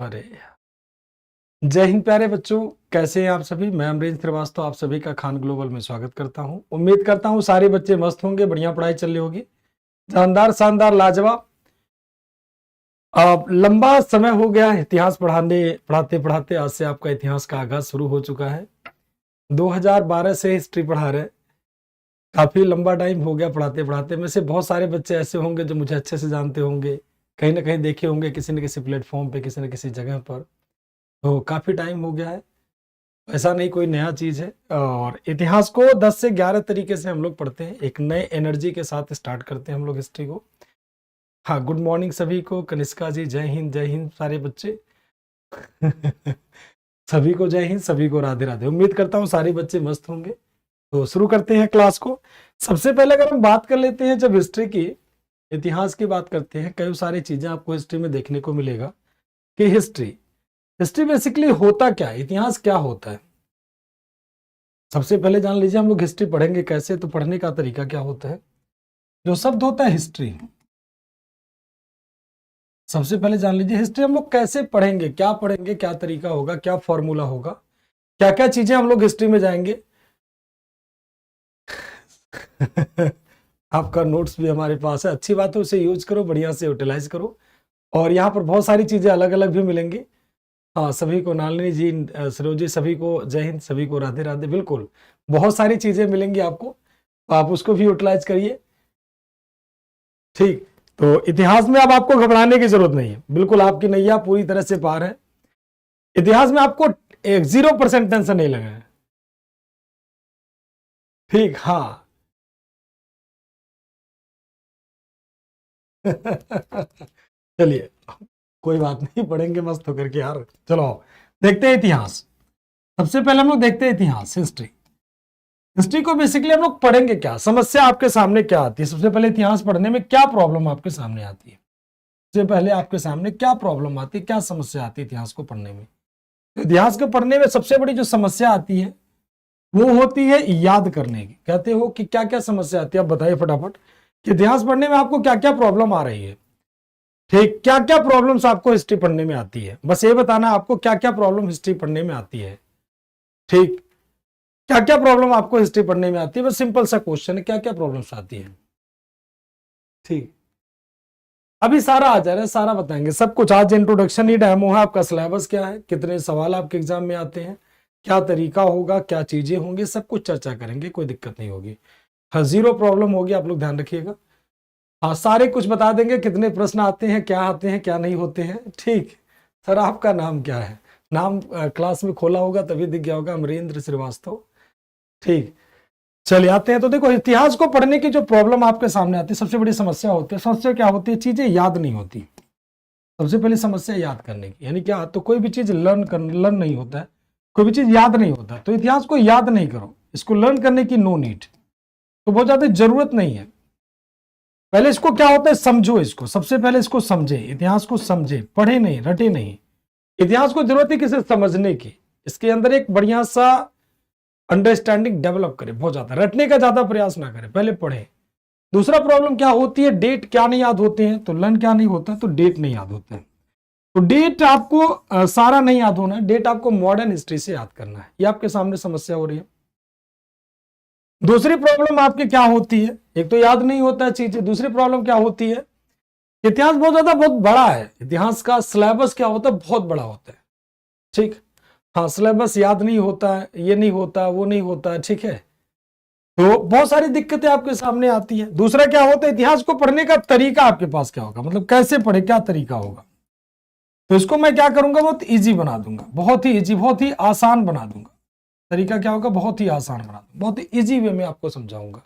अरे जय हिंद प्यारे बच्चों, कैसे हैं आप सभी। मैं अमरीश श्रीवास्तव आप सभी का खान ग्लोबल में स्वागत करता हूं। उम्मीद करता हूं सारे बच्चे मस्त होंगे, बढ़िया पढ़ाई चल रही होगी, शानदार शानदार लाजवाब। लंबा समय हो गया इतिहास पढ़ाते पढ़ाते। आज से आपका इतिहास का आगाज शुरू हो चुका है। 2012 से हिस्ट्री पढ़ा रहे। काफी लंबा टाइम हो गया पढ़ाते पढ़ाते। में से बहुत सारे बच्चे ऐसे होंगे जो मुझे अच्छे से जानते होंगे, कहीं ना कहीं देखे होंगे किसी न किसी प्लेटफॉर्म पे, किसी न किसी जगह पर। तो काफी टाइम हो गया है, ऐसा नहीं कोई नया चीज है। और इतिहास को 10 से 11 तरीके से हम लोग पढ़ते हैं। एक नए एनर्जी के साथ स्टार्ट करते हैं हम लोग हिस्ट्री को। हाँ, गुड मॉर्निंग सभी को। कनिष्का जी जय हिंद सारे बच्चे। सभी को जय हिंद, सभी को राधे राधे। उम्मीद करता हूँ सारे बच्चे मस्त होंगे। तो शुरू करते हैं क्लास को। सबसे पहले अगर हम बात कर लेते हैं, जब हिस्ट्री की, इतिहास की बात करते हैं, कई सारी चीजें आपको हिस्ट्री में देखने को मिलेगा कि हिस्ट्री बेसिकली होता क्या है, इतिहास क्या होता है। सबसे पहले जान लीजिए हम लोग हिस्ट्री पढ़ेंगे कैसे, तो पढ़ने का तरीका क्या होता है। जो शब्द होता है हिस्ट्री, सबसे पहले जान लीजिए हिस्ट्री हम लोग कैसे पढ़ेंगे, क्या तरीका होगा, क्या फॉर्मूला होगा, क्या क्या चीजें हम लोग हिस्ट्री में जाएंगे। आपका नोट्स भी हमारे पास है, अच्छी बात है, उसे यूज करो, बढ़िया से यूटिलाइज करो। और यहाँ पर बहुत सारी चीजें अलग अलग भी मिलेंगी। हाँ, सभी को नालिनी जी, सरोज जी, सभी को जय हिंद, सभी को राधे राधे। बिल्कुल बहुत सारी चीजें मिलेंगी आपको, तो आप उसको भी यूटिलाइज करिए। ठीक, तो इतिहास में अब आपको घबराने की जरूरत नहीं है, बिल्कुल आपकी नैया पूरी तरह से पार है। इतिहास में आपको 0% टेंशन नहीं लगा है। ठीक, हाँ। चलिए, कोई बात नहीं, पढ़ेंगे मस्त होकर के यार। चलो देखते हैं इतिहास। सबसे पहले हम लोग देखते हैं इतिहास, हिस्ट्री को बेसिकली हम लोग पढ़ेंगे क्या, समस्या आपके सामने क्या आती है। सबसे पहले इतिहास पढ़ने में क्या प्रॉब्लम आपके सामने आती है, सबसे पहले आपके सामने क्या प्रॉब्लम आती है, क्या समस्या आती है इतिहास को पढ़ने में। तो इतिहास को पढ़ने में सबसे बड़ी जो समस्या आती है वो होती है याद करने की। कहते हो कि क्या क्या समस्या आती है, आप बताइए फटाफट कि इतिहास पढ़ने में आपको क्या क्या प्रॉब्लम आ रही है। ठीक, क्या क्या प्रॉब्लम्स आपको हिस्ट्री पढ़ने में आती है, बस ये बताना आपको क्या क्या प्रॉब्लम हिस्ट्री पढ़ने में आती है। ठीक, क्या क्या प्रॉब्लम आपको हिस्ट्री पढ़ने में आती है, बस सिंपल सा क्वेश्चन है, क्या क्या प्रॉब्लम्स आती है। ठीक, अभी सारा आ जा रहा है, सारा बताएंगे सब कुछ। आज इंट्रोडक्शन ही डेमो है, आपका सिलेबस क्या है, कितने सवाल आपके एग्जाम में आते हैं, क्या तरीका होगा, क्या चीजें होंगी, सब कुछ चर्चा करेंगे, कोई दिक्कत नहीं होगी। हाँ, 0 प्रॉब्लम होगी, आप लोग ध्यान रखिएगा। हाँ, सारे कुछ बता देंगे, कितने प्रश्न आते हैं, क्या नहीं होते हैं। ठीक, सर आपका नाम क्या है, नाम क्लास में खोला होगा तभी दिख गया होगा, अमरेंद्र श्रीवास्तव। ठीक, चलिए आते हैं। तो देखो, इतिहास को पढ़ने की जो प्रॉब्लम आपके सामने आती है, सबसे बड़ी समस्या होती है। समस्या क्या होती है, चीजें याद नहीं होती। सबसे पहले समस्या याद करने की, यानी क्या, तो कोई भी चीज लर्न नहीं होता है, कोई भी चीज याद नहीं होता। तो इतिहास को याद नहीं करो, इसको लर्न करने की नो नीड, तो बहुत ज्यादा जरूरत नहीं है। पहले इसको क्या होता है समझो, इसको सबसे पहले इसको समझे, इतिहास को समझे, पढ़े नहीं, रटे नहीं। इतिहास को जरूरत है किसे समझने की, इसके अंदर एक बढ़िया सा अंडरस्टैंडिंग डेवलप करे, बहुत ज्यादा रटने का ज्यादा प्रयास ना करे, पहले पढ़े। दूसरा प्रॉब्लम क्या होती है, डेट क्या नहीं याद होते हैं, तो लर्न क्या नहीं होता, तो डेट नहीं याद होते हैं। तो डेट आपको सारा नहीं याद होना है, डेट आपको मॉडर्न हिस्ट्री से याद करना है, ये आपके सामने समस्या हो रही है। दूसरी प्रॉब्लम आपकी क्या होती है, एक तो याद नहीं होता है चीजें, दूसरी प्रॉब्लम क्या होती है, इतिहास बहुत बड़ा है, इतिहास का सिलेबस क्या होता है, बहुत बड़ा होता है। ठीक, हाँ, सिलेबस याद नहीं होता है, ये नहीं होता, वो नहीं होता है। ठीक है, तो बहुत सारी दिक्कतें आपके सामने आती है। दूसरा क्या होता है, इतिहास को पढ़ने का तरीका आपके पास क्या होगा, मतलब कैसे पढ़े, क्या तरीका होगा। तो इसको मैं क्या करूंगा, बहुत इजी बना दूंगा, बहुत ही इजी, बहुत ही आसान बना दूंगा। तरीका क्या होगा, बहुत ही आसान बना दूंगा, बहुत ही इजी वे में आपको समझाऊंगा,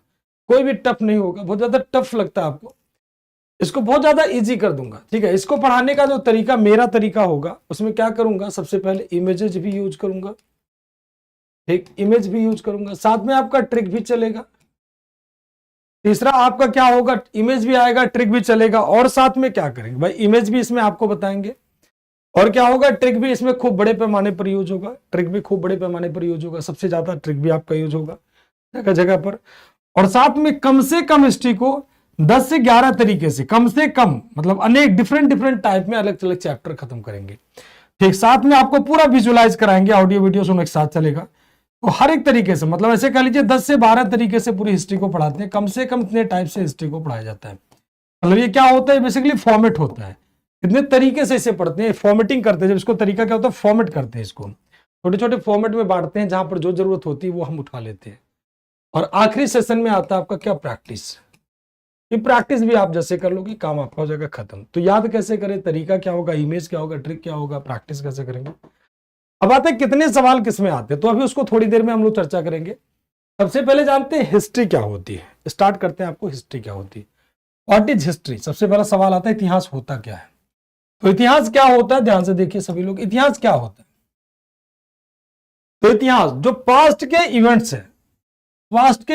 कोई भी टफ नहीं होगा। बहुत ज्यादा टफ लगता है आपको, इसको बहुत ज्यादा इजी कर दूंगा। ठीक है, इसको पढ़ाने का जो तरीका, मेरा तरीका होगा, उसमें क्या करूंगा, सबसे पहले इमेजेस भी यूज करूंगा। ठीक, इमेज भी यूज करूंगा, साथ में आपका ट्रिक भी चलेगा। तीसरा आपका क्या होगा, इमेज भी आएगा, ट्रिक भी चलेगा, और साथ में क्या करेंगे भाई, इमेज भी इसमें आपको बताएंगे, और क्या होगा, ट्रिक भी इसमें खूब बड़े पैमाने पर यूज होगा, ट्रिक भी खूब बड़े पैमाने पर यूज होगा, सबसे ज्यादा ट्रिक भी आपका यूज होगा जगह जगह पर। और साथ में कम से कम हिस्ट्री को 10 से 11 तरीके से, कम से कम, मतलब अनेक डिफरेंट टाइप में अलग अलग चैप्टर खत्म करेंगे। ठीक, साथ में आपको पूरा विजुलाइज कराएंगे, ऑडियो वीडियो सुनो एक साथ चलेगा। तो हर एक तरीके से, मतलब ऐसे कह लीजिए 10 से 12 तरीके से पूरी हिस्ट्री को पढ़ाते हैं, कम से कम इतने टाइप से हिस्ट्री को पढ़ाया जाता है। मतलब ये क्या होता है, बेसिकली फॉर्मेट होता है, कितने तरीके से इसे पढ़ते हैं, फॉर्मेटिंग करते हैं। जब इसको तरीका क्या होता है, फॉर्मेट करते हैं, इसको छोटे छोटे फॉर्मेट में बांटते हैं, जहां पर जो जरूरत होती है वो हम उठा लेते हैं। और आखिरी सेशन में आता है आपका क्या, प्रैक्टिस। ये प्रैक्टिस भी आप जैसे कर लोगे काम आपका हो जाएगा खत्म। तो याद कैसे करें, तरीका क्या होगा, इमेज क्या होगा, ट्रिक क्या होगा, प्रैक्टिस कैसे करेंगे। अब आते हैं कितने सवाल किसमें आते हैं, तो अभी उसको थोड़ी देर में हम लोग चर्चा करेंगे। सबसे पहले जानते हैं हिस्ट्री क्या होती है, स्टार्ट करते हैं आपको हिस्ट्री क्या होती है। व्हाट इज हिस्ट्री, सबसे पहला सवाल आता है इतिहास होता क्या है। तो इतिहास क्या होता है, ध्यान से देखिए सभी लोग, इतिहास क्या होता है। तो इतिहास जो पास्ट के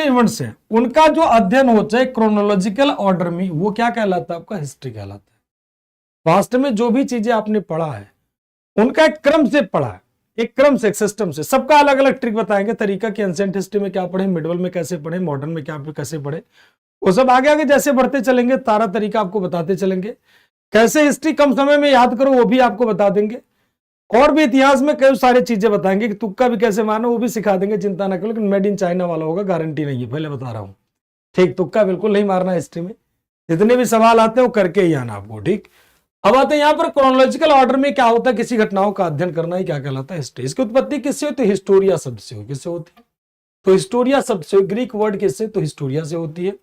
इवेंट्स है, उनका जो अध्ययन हो चाहे क्रोनोलॉजिकल ऑर्डर में, वो क्या कहलाता है, आपका हिस्ट्री कहलाता है। पास्ट में जो भी चीजें आपने पढ़ा है उनका एक क्रम से पढ़ा है, एक क्रम से, एक सिस्टम से। सबका अलग अलग ट्रिक बताएंगे, तरीका कि एंशिएंट हिस्ट्री में क्या पढ़े, मिडल में कैसे पढ़े, मॉडर्न में क्या कैसे पढ़े, वो सब आगे आगे जैसे बढ़ते चलेंगे, सारा तरीका आपको बताते चलेंगे। कैसे हिस्ट्री कम समय में याद करो वो भी आपको बता देंगे। और भी इतिहास में कई सारी चीजें बताएंगे कि तुक्का भी कैसे मारना वो भी सिखा देंगे, चिंता ना करो। लेकिन मेड इन चाइना वाला होगा, गारंटी नहीं है, पहले बता रहा हूं। ठीक, तुक्का बिल्कुल नहीं मारना हिस्ट्री में, जितने भी सवाल आते हैं वो करके ही आना आपको। ठीक, अब आते हैं यहाँ पर क्रोनोलॉजिकल ऑर्डर में क्या होता है, किसी घटनाओं का अध्ययन करना ही क्या कहलाता है, हिस्ट्री। इसकी उत्पत्ति किससे होती है, हिस्टोरिया शब्द से हो। किससे होती है, तो हिस्टोरिया शब्द से, ग्रीक वर्ड किससे, तो हिस्टोरिया से होती है।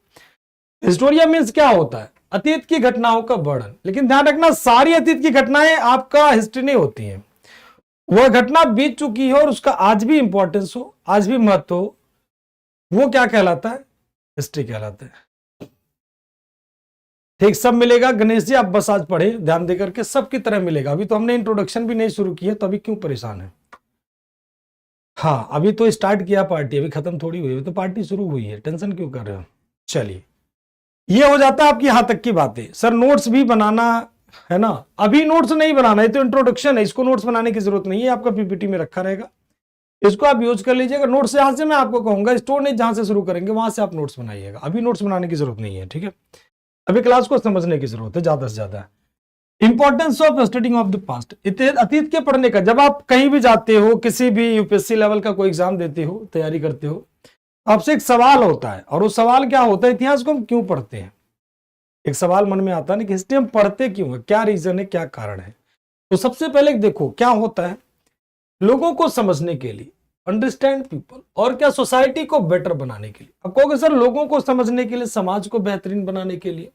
हिस्टोरिया मीन्स क्या होता है, अतीत की घटनाओं का वर्णन। लेकिन ध्यान रखना, सारी अतीत की घटनाएं आपका हिस्ट्री नहीं होती है। वह घटना बीत चुकी है और उसका आज भी इंपॉर्टेंस हो, आज भी महत्व हो, वो क्या कहलाता है, हिस्ट्री कहलाता है। ठीक, सब मिलेगा गणेश जी, आप बस आज पढ़े ध्यान देकर के, सबकी तरह मिलेगा। अभी तो हमने इंट्रोडक्शन भी नहीं शुरू की है, तो अभी क्यों परेशान है। हाँ, अभी तो स्टार्ट किया पार्टी, अभी खत्म थोड़ी हुई, तो पार्टी शुरू हुई है, टेंशन क्यों कर रहे हो। चलिए, ये हो जाता है आपकी यहां तक की बातें। सर नोट्स भी बनाना है ना, अभी नोट्स नहीं बनाना है, तो इंट्रोडक्शन है, इसको नोट्स बनाने की जरूरत नहीं है, आपका पीपीटी में रखा रहेगा, इसको आप यूज कर लीजिएगा। नोट्स यहां से मैं आपको कहूंगा, स्टोर नहीं जहां से शुरू करेंगे वहां से आप नोट्स बनाइएगा, अभी नोट्स बनाने की जरूरत नहीं है। ठीक है, अभी क्लास को समझने की जरूरत है ज्यादा से ज्यादा। Importance of studying of the past, अतीत के पढ़ने का। जब आप कहीं भी जाते हो, किसी भी यूपीएससी लेवल का कोई एग्जाम देते हो, तैयारी करते हो, आपसे एक सवाल होता है, और वो सवाल क्या होता है, इतिहास को हम क्यों पढ़ते हैं। एक सवाल मन में आता है ना कि हिस्ट्री हम पढ़ते क्यों है, क्या रीजन है, क्या कारण है। तो सबसे पहले देखो क्या होता है, लोगों को समझने के लिए, अंडरस्टैंड पीपल, और क्या सोसाइटी को बेटर बनाने के लिए। अब कहोगे सर लोगों को समझने के लिए, समाज को बेहतरीन बनाने के लिए।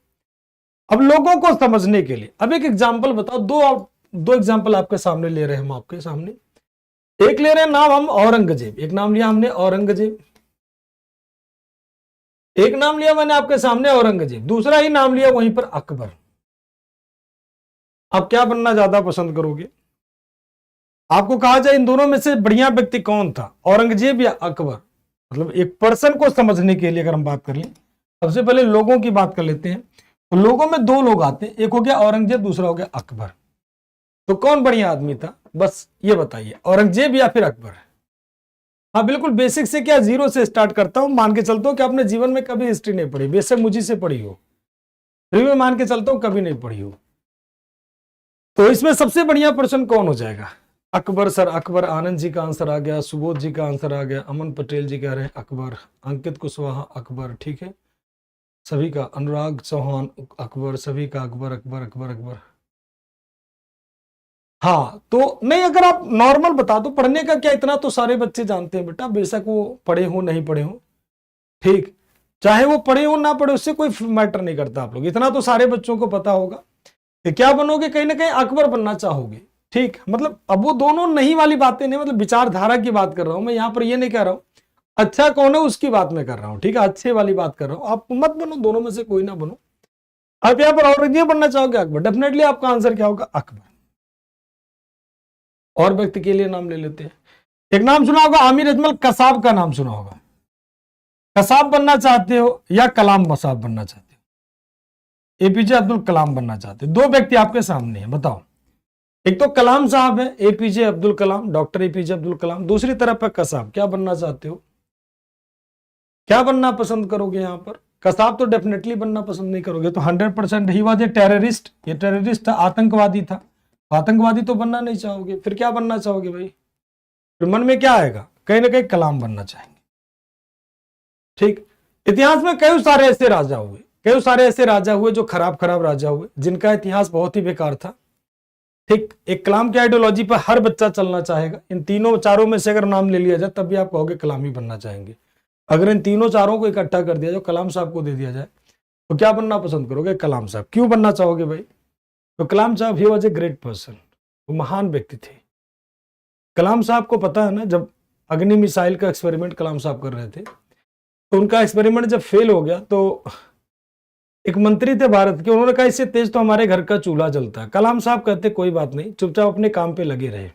अब लोगों को समझने के लिए, अब एक एग्जाम्पल बताओ, दो एग्जाम्पल आपके सामने ले रहे हैं हम, आपके सामने एक ले रहे हैं नाम हम औरंगजेब, एक नाम लिया हमने औरंगजेब, एक नाम लिया मैंने आपके सामने औरंगजेब, दूसरा ही नाम लिया वहीं पर अकबर। आप क्या बनना ज्यादा पसंद करोगे, आपको कहा जाए इन दोनों में से बढ़िया व्यक्ति कौन था, औरंगजेब या अकबर। मतलब एक पर्सन को समझने के लिए अगर हम बात कर लें, सबसे पहले लोगों की बात कर लेते हैं। तो लोगों में दो लोग आते हैं, एक हो गया औरंगजेब, दूसरा हो गया अकबर। तो कौन बढ़िया आदमी था, बस ये बताइए, औरंगजेब या फिर अकबर। हाँ बिल्कुल, बेसिक से क्या, जीरो से स्टार्ट करता हूं, मान के चलता हूं कि आपने जीवन में कभी हिस्ट्री नहीं पढ़ी, बेशक मुझी से पढ़ी हो, फिर भी मान के चलता हूं कभी नहीं पढ़ी हो। तो इसमें सबसे बढ़िया पर्सन कौन हो जाएगा, अकबर। सर अकबर, आनंद जी का आंसर आ गया, सुबोध जी का आंसर आ गया, अमन पटेल जी कह रहे हैं अकबर, अंकित कुशवाहा अकबर, ठीक है सभी का, अनुराग चौहान अकबर, सभी का अकबर अकबर अकबर अकबर। हाँ तो नहीं, अगर आप नॉर्मल बता दो, पढ़ने का क्या, इतना तो सारे बच्चे जानते हैं बेटा, बेशक वो पढ़े हो नहीं पढ़े हो, ठीक, चाहे वो पढ़े हो ना पढ़े, उससे कोई मैटर नहीं करता। आप लोग इतना तो सारे बच्चों को पता होगा कि क्या बनोगे, कहीं ना कहीं अकबर बनना चाहोगे। ठीक, मतलब अब वो दोनों नहीं वाली बातें नहीं, मतलब विचारधारा की बात कर रहा हूं मैं यहाँ पर, ये नहीं कह रहा हूं अच्छा कौन है उसकी बात मैं कर रहा हूं, ठीक है, अच्छे वाली बात कर रहा हूं। आप मत बनो, दोनों में से कोई ना बनो। आप यहाँ पर औरंगजेब बनना चाहोगे, अकबर, डेफिनेटली आपका आंसर क्या होगा, अकबर। और व्यक्ति के लिए नाम ले लेते हैं, एक नाम सुना होगा आमिर अजमल कसाब का नाम सुना होगा। कसाब बनना चाहते हो या कलाम साहब बनना चाहते हो, एपीजे अब्दुल कलाम बनना चाहते हो। दो व्यक्ति आपके सामने हैं, बताओ, एक तो कलाम साहब है, APJ Abdul Kalam, doctor APJ Abdul Kalam, दूसरी तरफ है कसाब। क्या बनना चाहते हो, क्या बनना पसंद करोगे यहां पर। कसाब तो डेफिनेटली बनना पसंद नहीं करोगे, तो 100% ही वॉज ए टेररिस्ट, ये टेररिस्ट था, आतंकवादी था। आतंकवादी तो बनना नहीं चाहोगे, फिर क्या बनना चाहोगे भाई? फिर मन में क्या आएगा? कहीं ना कहीं कलाम बनना चाहेंगे। ठीक, इतिहास में कई सारे ऐसे राजा हुए, कई सारे ऐसे राजा हुए जो खराब खराब राजा हुए, जिनका इतिहास बहुत ही बेकार था। ठीक, एक कलाम की आइडियोलॉजी पर हर बच्चा चलना चाहेगा। इन तीनों चारों में से अगर नाम ले लिया जाए तब भी आप कहोगे कलाम ही बनना चाहेंगे। अगर इन तीनों चारों को इकट्ठा कर दिया जाए, कलाम साहब को दे दिया जाए, तो क्या बनना पसंद करोगे? कलाम साहब। क्यों बनना चाहोगे भाई? तो कलाम साहब he was a great person, वो महान व्यक्ति थे। कलाम साहब को पता है ना, जब अग्नि मिसाइल का एक्सपेरिमेंट कलाम साहब कर रहे थे, तो उनका एक्सपेरिमेंट जब फेल हो गया तो एक मंत्री थे भारत के, उन्होंने कहा इससे तेज तो हमारे घर का चूल्हा जलता है। कलाम साहब कहते कोई बात नहीं, चुपचाप अपने काम पे लगे रहे।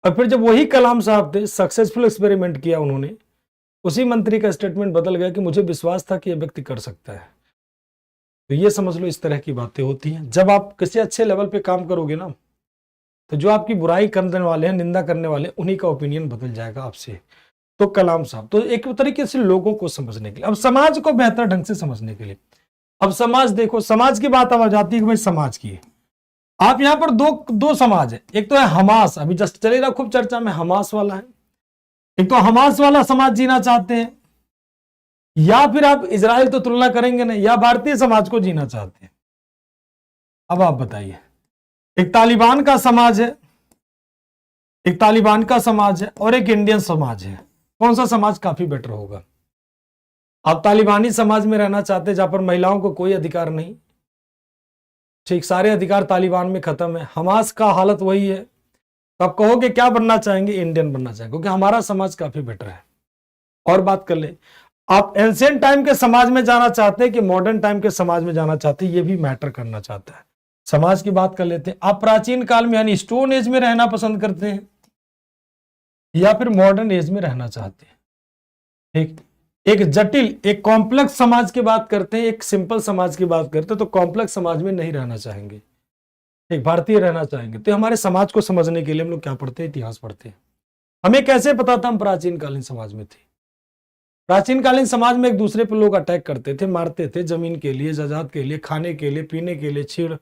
और फिर जब वही कलाम साहब थे, सक्सेसफुल एक्सपेरिमेंट किया उन्होंने, उसी मंत्री का स्टेटमेंट बदल गया कि मुझे विश्वास था कि यह व्यक्ति कर सकता है। तो ये समझ लो, इस तरह की बातें होती हैं। जब आप किसी अच्छे लेवल पे काम करोगे ना, तो जो आपकी बुराई करने वाले हैं, निंदा करने वाले हैं, उन्हीं का ओपिनियन बदल जाएगा आपसे। तो कलाम साहब तो एक तरीके से लोगों को समझने के लिए, अब समाज को बेहतर ढंग से समझने के लिए, अब समाज देखो, समाज की बात अब आ जाती है कि भाई समाज की, आप यहां पर दो समाज है। एक तो है हमास, अभी जस्ट चलेगा खूब चर्चा में, हमास वाला है। एक तो हमास वाला समाज जीना चाहते हैं, या फिर आप इजराइल तो तुलना करेंगे नहीं, या भारतीय समाज को जीना चाहते हैं। अब आप बताइए, एक तालिबान का समाज है, एक तालिबान का समाज है और एक इंडियन समाज है, कौन सा समाज काफी बेटर होगा? आप तालिबानी समाज में रहना चाहते हैं जहां पर महिलाओं को कोई अधिकार नहीं, ठीक, सारे अधिकार तालिबान में खत्म है। हमास का हालत वही है, तो आप कहोगे क्या बनना चाहेंगे? इंडियन बनना चाहेंगे, क्योंकि हमारा समाज काफी बेटर है। और बात कर ले, आप एंशिएंट टाइम के समाज में जाना चाहते हैं कि मॉडर्न टाइम के समाज में जाना चाहते हैं, ये भी मैटर करना चाहता है। समाज की बात कर लेते हैं, आप प्राचीन काल में यानी स्टोन एज में रहना पसंद करते हैं या फिर मॉडर्न एज में रहना चाहते हैं? ठीक, एक जटिल, एक कॉम्प्लेक्स समाज की बात करते हैं, एक सिंपल समाज की बात करते हैं, तो कॉम्प्लेक्स समाज में नहीं रहना चाहेंगे, एक भारतीय रहना चाहेंगे। तो हमारे समाज को समझने के लिए हम लोग क्या पढ़ते हैं? इतिहास पढ़ते हैं। हमें कैसे पता था हम प्राचीन कालीन समाज में थे? प्राचीन कालीन समाज में एक दूसरे पर लोग अटैक करते थे, मारते थे, जमीन के लिए, जायदाद के लिए, खाने के लिए, पीने के लिए, छीड़।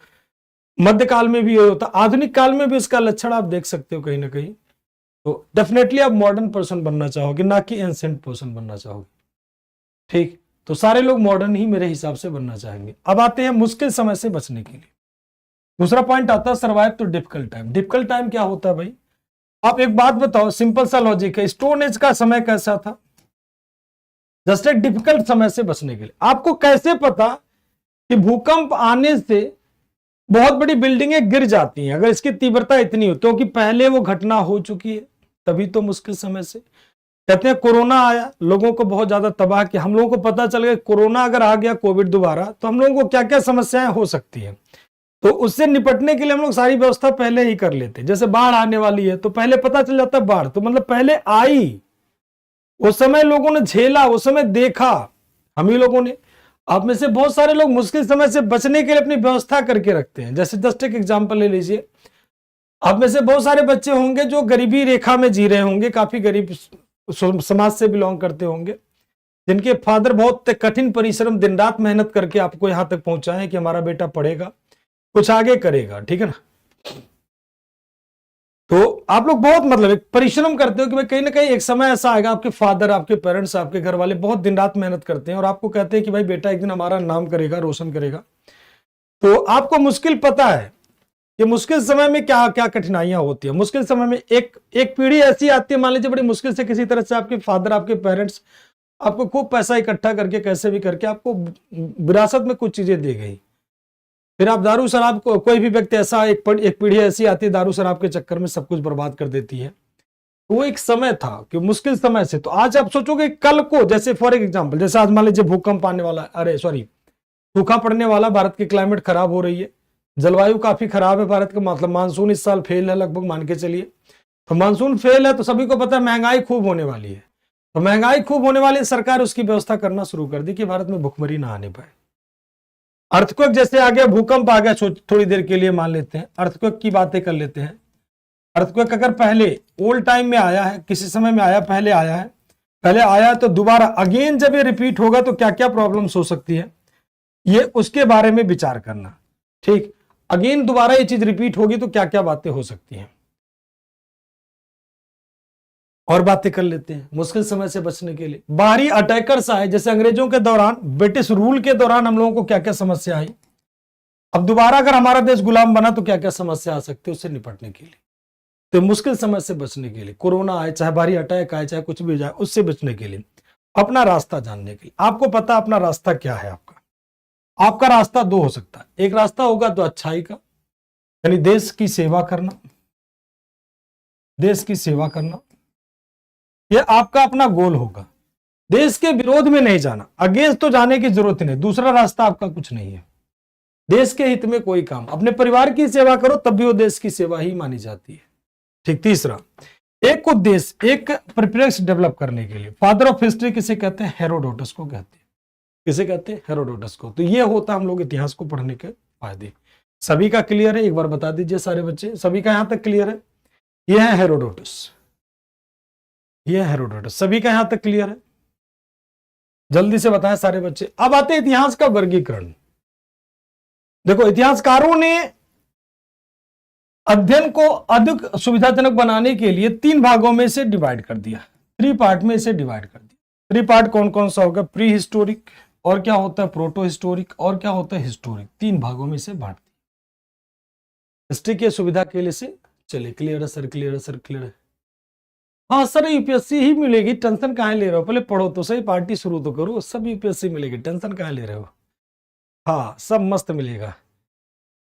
मध्यकाल में भी ये होता, आधुनिक काल में भी इसका लक्षण आप देख सकते हो कहीं ना कहीं। तो डेफिनेटली आप मॉडर्न पर्सन बनना चाहोगे, ना कि एंशिएंट पर्सन बनना चाहोगे। ठीक, तो सारे लोग मॉडर्न ही मेरे हिसाब से बनना चाहेंगे। अब आते हैं मुश्किल समय से बचने के लिए। दूसरा पॉइंट आता है survive to difficult time. Difficult time क्या होता है भाई? आप एक बात बताओ, सिंपल सा लॉजिक है, स्टोन एज का समय कैसा था? जस्ट एक डिफिकल्ट समय से बचने के लिए। आपको कैसे पता कि भूकंप आने से बहुत बड़ी बिल्डिंगें गिर जाती हैं, अगर इसकी तीव्रता इतनी हो? क्योंकि पहले वो घटना हो चुकी है, तभी तो मुश्किल समय से। कहते हैं कोरोना आया, लोगों को बहुत ज्यादा तबाह किया, हम लोगों को पता चल गया कोरोना अगर आ गया, कोविड दोबारा, तो हम लोगों को क्या क्या समस्याएं हो सकती हैं। तो उससे निपटने के लिए हम लोग सारी व्यवस्था पहले ही कर लेते हैं। जैसे बाढ़ आने वाली है तो पहले पता चल जाता है बाढ़, तो मतलब पहले आई, उस समय लोगों ने झेला, उस समय देखा, हम ही लोगों ने। आप में से बहुत सारे लोग मुश्किल समय से बचने के लिए अपनी व्यवस्था करके रखते हैं। जैसे जस्ट एक एग्जांपल ले लीजिए, आप में से बहुत सारे बच्चे होंगे जो गरीबी रेखा में जी रहे होंगे, काफी गरीब समाज से बिलोंग करते होंगे, जिनके फादर बहुत कठिन परिश्रम, दिन रात मेहनत करके आपको यहां तक पहुंचाए कि हमारा बेटा पढ़ेगा, कुछ आगे करेगा, ठीक है ना। तो आप लोग बहुत मतलब एक परिश्रम करते हो कि भाई कहीं ना कहीं एक समय ऐसा आएगा, आपके फादर, आपके पेरेंट्स, आपके घर वाले बहुत दिन रात मेहनत करते हैं और आपको कहते हैं कि भाई बेटा एक दिन हमारा नाम करेगा, रोशन करेगा। तो आपको मुश्किल पता है कि मुश्किल समय में क्या क्या कठिनाइयां होती है। मुश्किल समय में एक पीढ़ी ऐसी आती है, मान लीजिए बड़ी मुश्किल से किसी तरह से आपके फादर, आपके पेरेंट्स आपको खूब पैसा इकट्ठा करके कैसे भी करके आपको विरासत में कुछ चीजें दी गई, फिर आप दारू शराब को, कोई भी व्यक्ति ऐसा, एक पीढ़ी ऐसी आती है दारू शराब के चक्कर में सब कुछ बर्बाद कर देती है। वो एक समय था कि मुश्किल समय से, तो आज आप सोचोगे कल को, जैसे फॉर एग्जांपल, जैसे आज मान लीजिए भूकंप आने वाला, अरे सॉरी सूखा पड़ने वाला, भारत की क्लाइमेट खराब हो रही है, जलवायु काफी खराब है भारत का, मतलब मानसून इस साल फेल है लगभग, मान के चलिए। तो मानसून फेल है तो सभी को पता है महंगाई खूब होने वाली है। तो महंगाई खूब होने वाली, सरकार उसकी व्यवस्था करना शुरू कर दी कि भारत में भुखमरी ना आने पाए। अर्थक्वेक जैसे आ गया, भूकंप आ गया, थोड़ी देर के लिए मान लेते हैं, अर्थक्वेक की बातें कर लेते हैं। अर्थक्वेक अगर पहले ओल्ड टाइम में आया है, किसी समय में आया, पहले आया तो दोबारा अगेन जब ये रिपीट होगा तो क्या क्या प्रॉब्लम्स हो सकती है, ये उसके बारे में विचार करना। ठीक, अगेन दोबारा ये चीज रिपीट होगी तो क्या क्या बातें हो सकती हैं, और बातें कर लेते हैं। मुश्किल समय से बचने के लिए बाहरी अटैकर्स आए, जैसे अंग्रेजों के दौरान, ब्रिटिश रूल के दौरान हम लोगों को क्या क्या समस्या आई। अब दोबारा अगर हमारा देश गुलाम बना तो क्या क्या समस्या आ सकती है उससे निपटने के लिए। तो मुश्किल समय से बचने के लिए, कोरोना आए, चाहे बाहरी अटैक आए, चाहे कुछ भी जाए, उससे बचने के लिए, अपना रास्ता जानने के लिए। आपको पता अपना रास्ता क्या है। आपका रास्ता दो हो सकता है। एक रास्ता होगा तो अच्छाई का, यानी देश की सेवा करना, देश की सेवा करना, यह आपका अपना गोल होगा। देश के विरोध में नहीं जाना, अगेंस्ट तो जाने की जरूरत नहीं। दूसरा रास्ता आपका कुछ नहीं है। देश के हित में कोई काम, अपने परिवार की सेवा करो तब भी वो देश की सेवा ही मानी जाती है। ठीक। तीसरा, एक उद्देश्य, एक परिप्रेक्ष्य डेवलप करने के लिए। फादर ऑफ हिस्ट्री किसे कहते हैं? हेरोडोटस को कहते हैं। किसे कहते हैं? हेरोडोटस को। तो ये होता हम लोग इतिहास को पढ़ने के फायदे। सभी का क्लियर है? एक बार बता दीजिए सारे बच्चे, सभी का यहां तक क्लियर है? यह है हेरोडोटस, यह है हेरोडोटस। सभी का यहां तक क्लियर है? जल्दी से बताएं सारे बच्चे। अब आते हैं इतिहास का वर्गीकरण। देखो, इतिहासकारों ने अध्ययन को अधिक सुविधाजनक बनाने के लिए 3 भागों में से डिवाइड कर दिया, 3 पार्ट में इसे डिवाइड कर दिया। 3 पार्ट कौन कौन सा होगा? प्री हिस्टोरिक, और क्या होता है प्रोटो हिस्टोरिक, और क्या होता है हिस्टोरिक। 3 भागों में से बांट दिया हिस्ट्री की सुविधा के लिए से। चलिए, क्लियर है सर? क्लियर है सर? क्लियर है? हाँ सर, यूपीएससी ही मिलेगी, टेंशन काहे ले रहे हो? पहले पढ़ो तो सही, पार्टी शुरू तो करो। सब यूपीएससी मिलेगी, टेंशन काहे ले रहे हो? हाँ, सब मस्त मिलेगा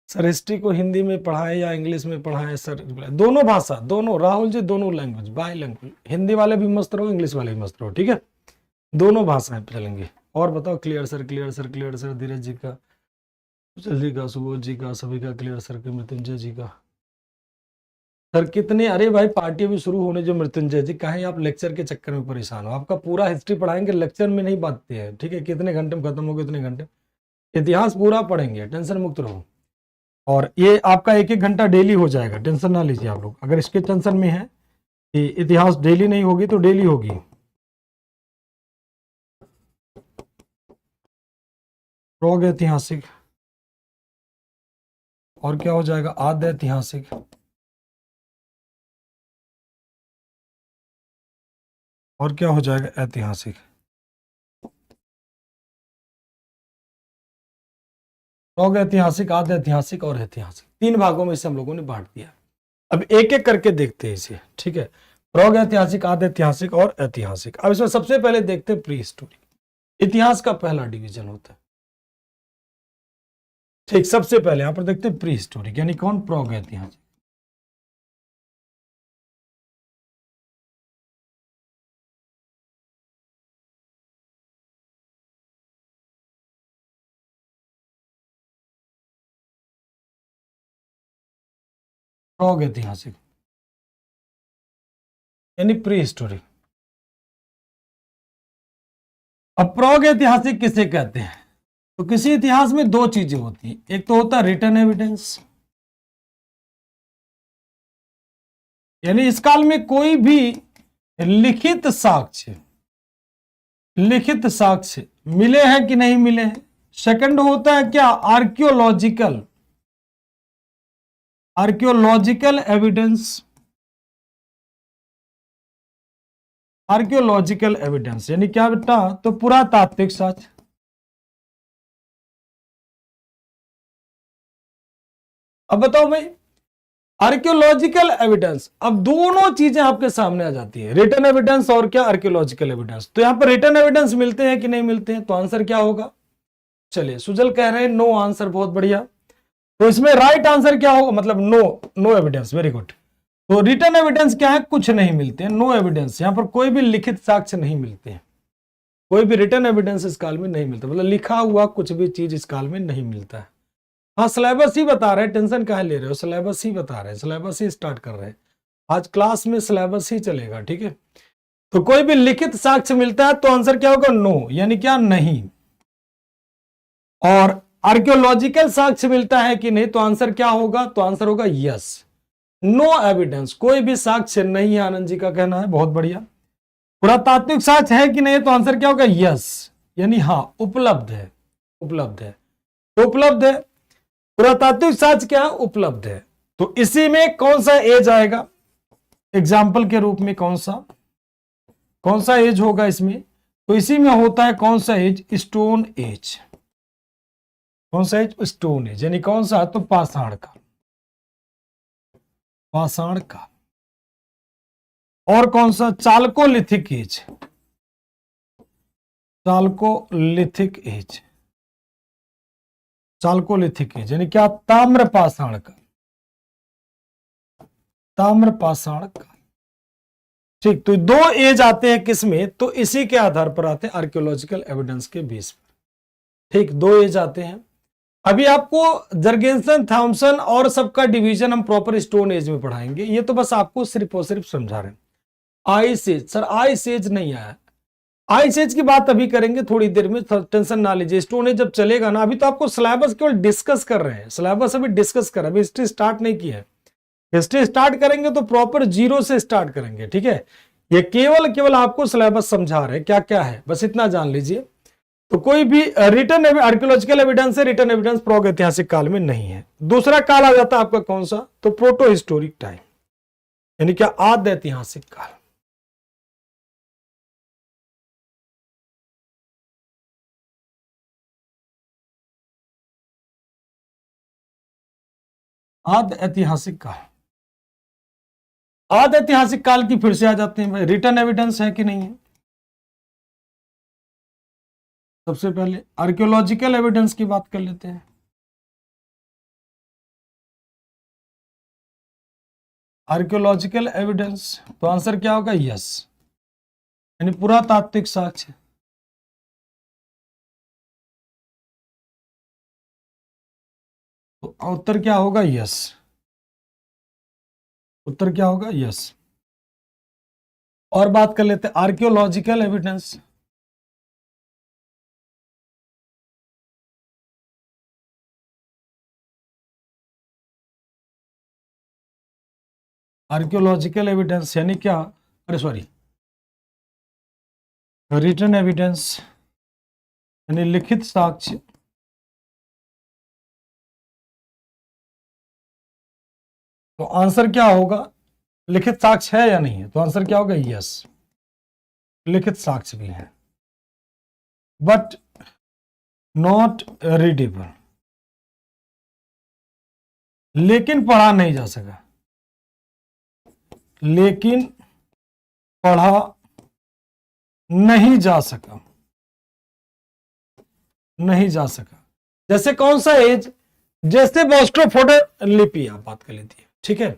सर। हिस्ट्री को हिंदी में पढ़ाएं या इंग्लिश में पढ़ाएं सर? दोनों भाषा, दोनों, राहुल जी, दोनों लैंग्वेज, बाय लैंग्वेज। हिंदी वाले भी मस्त रहो, इंग्लिश वाले भी मस्त रहो, ठीक है? दोनों भाषाएं चलेंगे। और बताओ, clear sir? Clear sir? Clear sir? Dheeraj ji का, सुजल जी का, सुबोध जी का, सभी का क्लियर सर? मृत्युंजय जी का सर कितने? अरे भाई, पार्टी भी शुरू होने जो। मृत्युंजय जी, कहीं आप लेक्चर के चक्कर में परेशान हो? आपका पूरा हिस्ट्री पढ़ाएंगे, लेक्चर में नहीं बांटते हैं, ठीक है? कितने घंटे में खत्म होगा? इतने घंटे इतिहास पूरा पढ़ेंगे, टेंशन मुक्त रहो। और ये आपका 1-1 घंटा डेली हो जाएगा, टेंशन ना लीजिए आप लोग। अगर इसके टेंशन में है कि इतिहास डेली नहीं होगी तो डेली होगी। प्रोग ऐतिहासिक, और क्या हो जाएगा? आद्य ऐतिहासिक, और क्या हो जाएगा? ऐतिहासिक। प्रोग ऐतिहासिक, आद्य ऐतिहासिक और ऐतिहासिक, 3 भागों में से हम लोगों ने बांट दिया। अब एक एक करके देखते हैं इसे, ठीक है? प्रोग ऐतिहासिक, आद्य ऐतिहासिक और ऐतिहासिक। अब इसमें सबसे पहले देखते हैं प्री हिस्टोरिक। इतिहास का पहला डिवीजन होता है, ठीक। सबसे पहले यहां पर देखते हैं प्री हिस्टोरिक, यानी कौन? प्रोग ऐतिहासिक। प्रोग ऐतिहासिक यानी प्री हिस्टोरिक। अब प्रोग ऐतिहासिक किसे कहते हैं? तो किसी इतिहास में 2 चीजें होती हैं। एक तो होता है रिटन एविडेंस, यानी इस काल में कोई भी लिखित साक्ष्य, लिखित साक्ष्य मिले हैं कि नहीं मिले हैं। सेकंड होता है क्या? Archaeological, archaeological evidence, archaeological evidence यानी क्या बेटा? तो पुरातात्विक साक्ष्य। अब बताओ भाई, आर्कियोलॉजिकल एविडेंस, अब दोनों चीजें आपके सामने आ जाती है, रिटन एविडेंस और क्या? Archaeological evidence. तो यहां पर रिटन एविडेंस मिलते हैं कि नहीं मिलते हैं? तो आंसर क्या होगा? चलिए, सुजल कह रहे हैं नो आंसर, बहुत बढ़िया। तो इसमें राइट आंसर क्या होगा? मतलब no, no evidence, very good. तो रिटन एविडेंस क्या है? कुछ नहीं मिलते हैं, नो एविडेंस। यहां पर कोई भी लिखित साक्ष्य नहीं मिलते हैं, कोई भी रिटन एविडेंस इस काल में नहीं मिलता, मतलब लिखा हुआ कुछ भी चीज इस काल में नहीं मिलता है। हाँ, सिलेबस ही बता रहे हैं, टेंशन काहे ले रहे हो? सिलेबस ही बता रहे हैं, सिलेबस ही स्टार्ट कर रहे हैं। आज क्लास में सिलेबस ही चलेगा, ठीक है? तो कोई भी लिखित साक्ष्य मिलता है तो आंसर क्या होगा? नो, यानी क्या? नहीं। और आर्कियोलॉजिकल साक्ष्य मिलता है कि नहीं, तो आंसर क्या होगा? तो आंसर होगा यस, नो एविडेंस, कोई भी साक्ष्य नहीं है। आनंद जी का कहना है, बहुत बढ़िया। पुरातात्विक साक्ष्य है कि नहीं, तो आंसर क्या होगा? यस, यानी हाँ, उपलब्ध है, उपलब्ध है। तो उपलब्ध है पुरातात्विक साक्ष्य क्या उपलब्ध है, तो इसी में कौन सा एज आएगा एग्जाम्पल के रूप में, कौन सा एज होगा इसमें, तो इसी में होता है कौन सा एज, स्टोन एज। कौन सा एज, स्टोन एज, यानी कौन सा, तो पाषाण का, पाषाण का। और कौन सा, Chalcolithic as, Chalcolithic as, Chalcolithic as यानी क्या, ताम्र पाषाण का, ताम्र पाषाण का। ठीक, तो दो एज आते हैं किसमें, तो इसी के आधार पर आते हैं आर्कियोलॉजिकल एविडेंस के बेस पर। ठीक, दो एज आते हैं। अभी आपको जर्गेंसन, थॉमसन और सबका डिवीजन हम प्रॉपर स्टोन एज में पढ़ाएंगे, ये तो बस आपको सिर्फ और सिर्फ समझा रहे हैं। Ice age, sir ice age नहीं आया, आइस एज की बात अभी करेंगे थोड़ी देर में, टेंशन ना लीजिए। स्टोन एज जब चलेगा ना, अभी तो आपको सिलेबस केवल डिस्कस कर रहे हैं, सिलेबस अभी डिस्कस कर रहे हैं, अभी हिस्ट्री स्टार्ट नहीं की है। हिस्ट्री स्टार्ट करेंगे तो प्रॉपर जीरो से स्टार्ट करेंगे, ठीक है। ये केवल आपको सिलेबस समझा रहे हैं क्या क्या है, बस इतना जान लीजिए। तो कोई भी रिटर्न आर्कियोलॉजिकल एविडेंस है, रिटर्न एविडेंस प्राग ऐतिहासिक काल में नहीं है। दूसरा काल आ जाता है आपका कौन सा, तो प्रोटो हिस्टोरिक टाइम, यानी क्या, आद्य ऐतिहासिक काल। आद्य ऐतिहासिक काल, आद्य ऐतिहासिक काल की फिर से आ जाते हैं भाई, रिटर्न एविडेंस है कि नहीं है। सबसे पहले आर्कियोलॉजिकल एविडेंस की बात कर लेते हैं। आर्कियोलॉजिकल एविडेंस, तो आंसर क्या होगा, यस, यानी पुरातात्विक साक्ष्य। तो उत्तर क्या होगा, यस, उत्तर क्या होगा, यस। और बात कर लेते हैं आर्कियोलॉजिकल एविडेंस। आर्कियोलॉजिकल एविडेंस यानी क्या, अरे सॉरी, रिटन एविडेंस यानी लिखित साक्ष्य। तो आंसर क्या होगा, लिखित साक्ष्य है या नहीं है, तो आंसर क्या होगा, यस, लिखित साक्ष्य भी है, बट नॉट रीडेबल, लेकिन पढ़ा नहीं जा सका, लेकिन पढ़ा नहीं जा सका, नहीं जा सका। जैसे कौन सा एज, जैसे बोस्टोफोडर लिपि आप बात कर लेती है, ठीक है।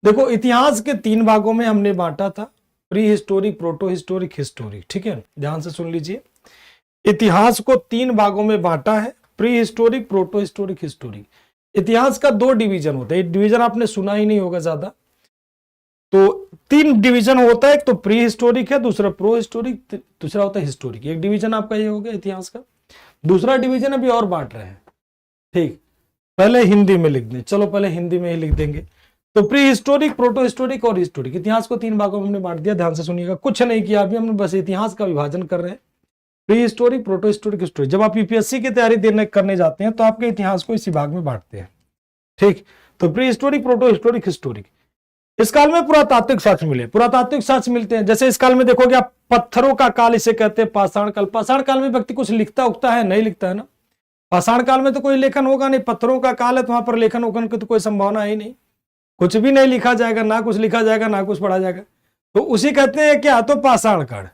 देखो इतिहास के तीन भागों में हमने बांटा था, pre historic, proto historic, historic, ठीक है, ध्यान से सुन लीजिए। इतिहास को तीन भागों में बांटा है, pre historic, proto historic, historic. इतिहास का दो डिवीजन होता है, एक डिवीजन आपने सुना ही नहीं होगा ज्यादा, तो तीन डिवीजन होता है, एक तो प्री हिस्टोरिक है, दूसरा प्रो हिस्टोरिक, दूसरा होता है हिस्टोरिक। एक डिवीजन आपका ये हो गया इतिहास का। दूसरा डिवीजन अभी और बांट रहे हैं, ठीक, पहले हिंदी में लिख दें, चलो पहले हिंदी में ही लिख देंगे। तो प्री हिस्टोरिक, प्रोटो हिस्टोरिक और हिस्टोरिक, इतिहास को तीन भागों में हमने बांट दिया, ध्यान से सुनिएगा, कुछ नहीं किया अभी, हमने बस इतिहास का विभाजन कर रहे हैं, pre historic, proto historic, historic. जब आप यूपीएससी की तैयारी देने करने जाते हैं तो आपके इतिहास को इसी भाग में बांटते हैं, ठीक। तो pre historic, proto historic, historic. इस काल में पुरातात्विक साक्ष्य मिले, पुरातात्विक साक्ष्य मिलते हैं, जैसे इस काल में देखोगे आप, पत्थरों का काल इसे कहते हैं, पाषाण काल। पाषाण काल में व्यक्ति कुछ लिखता उगता है, नहीं लिखता है ना, पाषाण काल में तो कोई लेखन होगा नहीं, पत्थरों का काल है तो वहां पर लेखन वोखन की तो कोई संभावना ही नहीं, कुछ भी नहीं लिखा जाएगा, ना कुछ लिखा जाएगा, ना कुछ पढ़ा जाएगा, तो उसी कहते हैं क्या, तो पाषाण काल,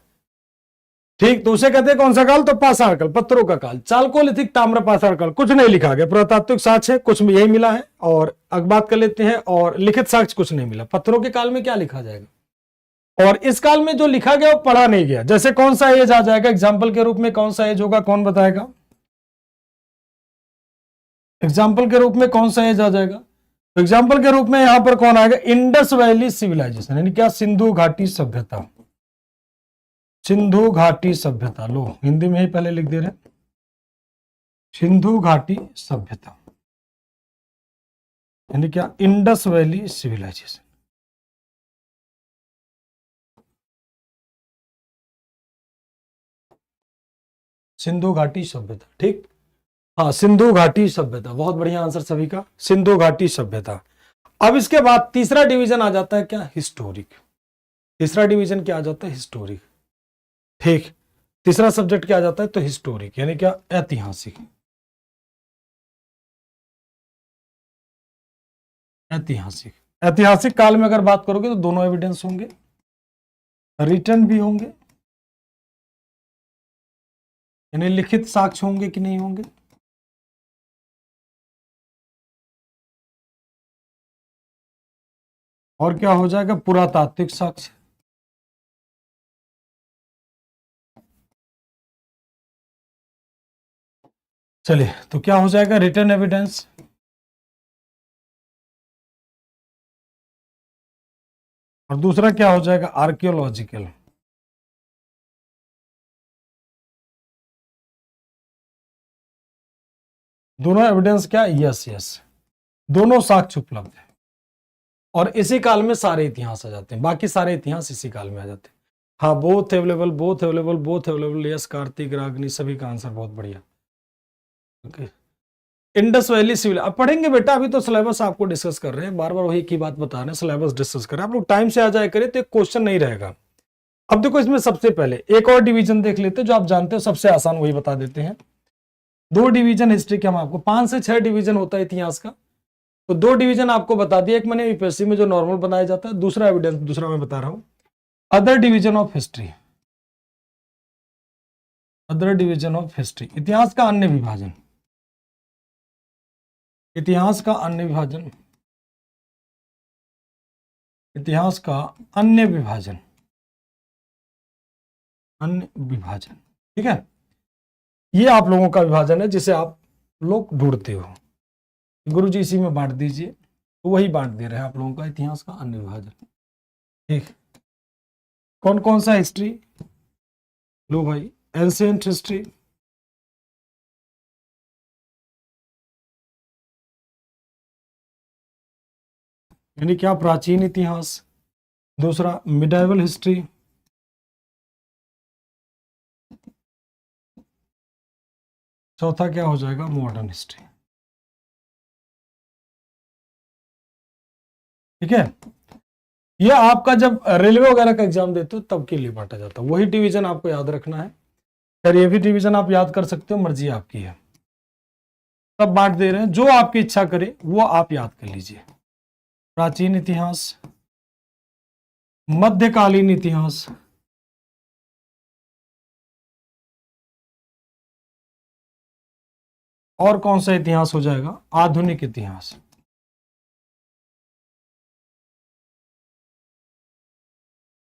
ठीक। तो उसे कहते हैं कौन सा काल, तो पाषाण काल, पत्थरों का काल। चालकोलिथिक, ताम्र पाषाण काल, कुछ नहीं लिखा गया, पुरातात्विक साक्ष्य है, कुछ यही मिला है। और अब बात कर लेते हैं, और लिखित साक्ष्य कुछ नहीं मिला, पत्थरों के काल में क्या लिखा जाएगा, और इस काल में जो लिखा गया वो पढ़ा नहीं गया। जैसे कौन सा एज आ जाएगा एग्जाम्पल के रूप में, कौन सा एज होगा, कौन बताएगा, एग्जाम्पल के रूप में कौन सा एज आ जाएगा। एग्जाम्पल के रूप में यहां पर कौन आएगा, इंडस वैली सिविलाइजेशन, यानी क्या, सिंधु घाटी सभ्यता, सिंधु घाटी सभ्यता। लो हिंदी में ही पहले लिख दे रहे, सिंधु घाटी सभ्यता, यानी क्या, इंडस वैली सिविलाइजेशन। सिंधु घाटी सभ्यता, ठीक। हाँ, सिंधु घाटी सभ्यता, बहुत बढ़िया आंसर सभी का, सिंधु घाटी सभ्यता। अब इसके बाद तीसरा डिवीजन आ जाता है क्या, हिस्टोरिक। तीसरा डिवीजन क्या आ जाता है, हिस्टोरिक। ठीक, तीसरा सब्जेक्ट क्या आ जाता है, तो हिस्टोरिक, यानी क्या, ऐतिहासिक। ऐतिहासिक, ऐतिहासिक काल में अगर बात करोगे तो दोनों एविडेंस होंगे, रिटर्न भी होंगे, यानी लिखित साक्ष्य होंगे कि नहीं होंगे, और क्या हो जाएगा, पुरातात्विक साक्ष्य। चलिए, तो क्या हो जाएगा, रिटर्न एविडेंस, और दूसरा क्या हो जाएगा, आर्कियोलॉजिकल। दोनों एविडेंस क्या, यस यस, दोनों साक्ष्य उपलब्ध है। और इसी काल में सारे इतिहास आ जाते हैं, बाकी सारे इतिहास इसी काल में आ जाते हैं। हाँ, both available, both available, both available, yes, Kartik, Ragini, सभी का आंसर बहुत बढ़िया। ओके, इंडस वैली सिविल अब पढ़ेंगे बेटा, अभी तो सिलेबस आपको डिस्कस कर रहे हैं, बार बार वही की बात बता रहे हैं, सिलेबस डिस्कस कर रहे हैं, आप लोग टाइम से आ जाए करें तो एक क्वेश्चन नहीं रहेगा। अब देखो, इसमें सबसे पहले एक और डिवीजन देख लेते हैं जो आप जानते हो, सबसे आसान वही बता देते हैं। दो डिवीजन हिस्ट्री के हम आपको, 5 से 6 डिवीजन होता है इतिहास का, तो 2 डिवीजन आपको बता दिया, एक मैंने यूपीएससी में जो नॉर्मल बनाया जाता है, दूसरा एविडेंस, दूसरा मैं बता रहा हूं other division of history. Other division of history, इतिहास का अन्य विभाजन, इतिहास का अन्य विभाजन, इतिहास का अन्य विभाजन, अन्य विभाजन। ठीक है, ये आप लोगों का विभाजन है जिसे आप लोग ढूंढते हो, गुरु जी इसी में बांट दीजिए, तो वही बांट दे रहे हैं आप लोगों का, इतिहास का अन्य विभाजन। ठीक, कौन कौन सा हिस्ट्री, लो भाई, एंशिएंट हिस्ट्री, यानी क्या, प्राचीन इतिहास। दूसरा मिडाइवल हिस्ट्री, चौथा क्या हो जाएगा, मॉडर्न हिस्ट्री। ठीक है, ये आपका जब रेलवे वगैरह का एग्जाम देते हो तब के लिए बांटा जाता है, वही डिवीजन आपको याद रखना है। फिर ये भी डिवीजन आप याद कर सकते हो, मर्जी आपकी है, सब बांट दे रहे हैं, जो आपकी इच्छा करे वो आप याद कर लीजिए। प्राचीन इतिहास, मध्यकालीन इतिहास, और कौन सा इतिहास हो जाएगा, आधुनिक इतिहास।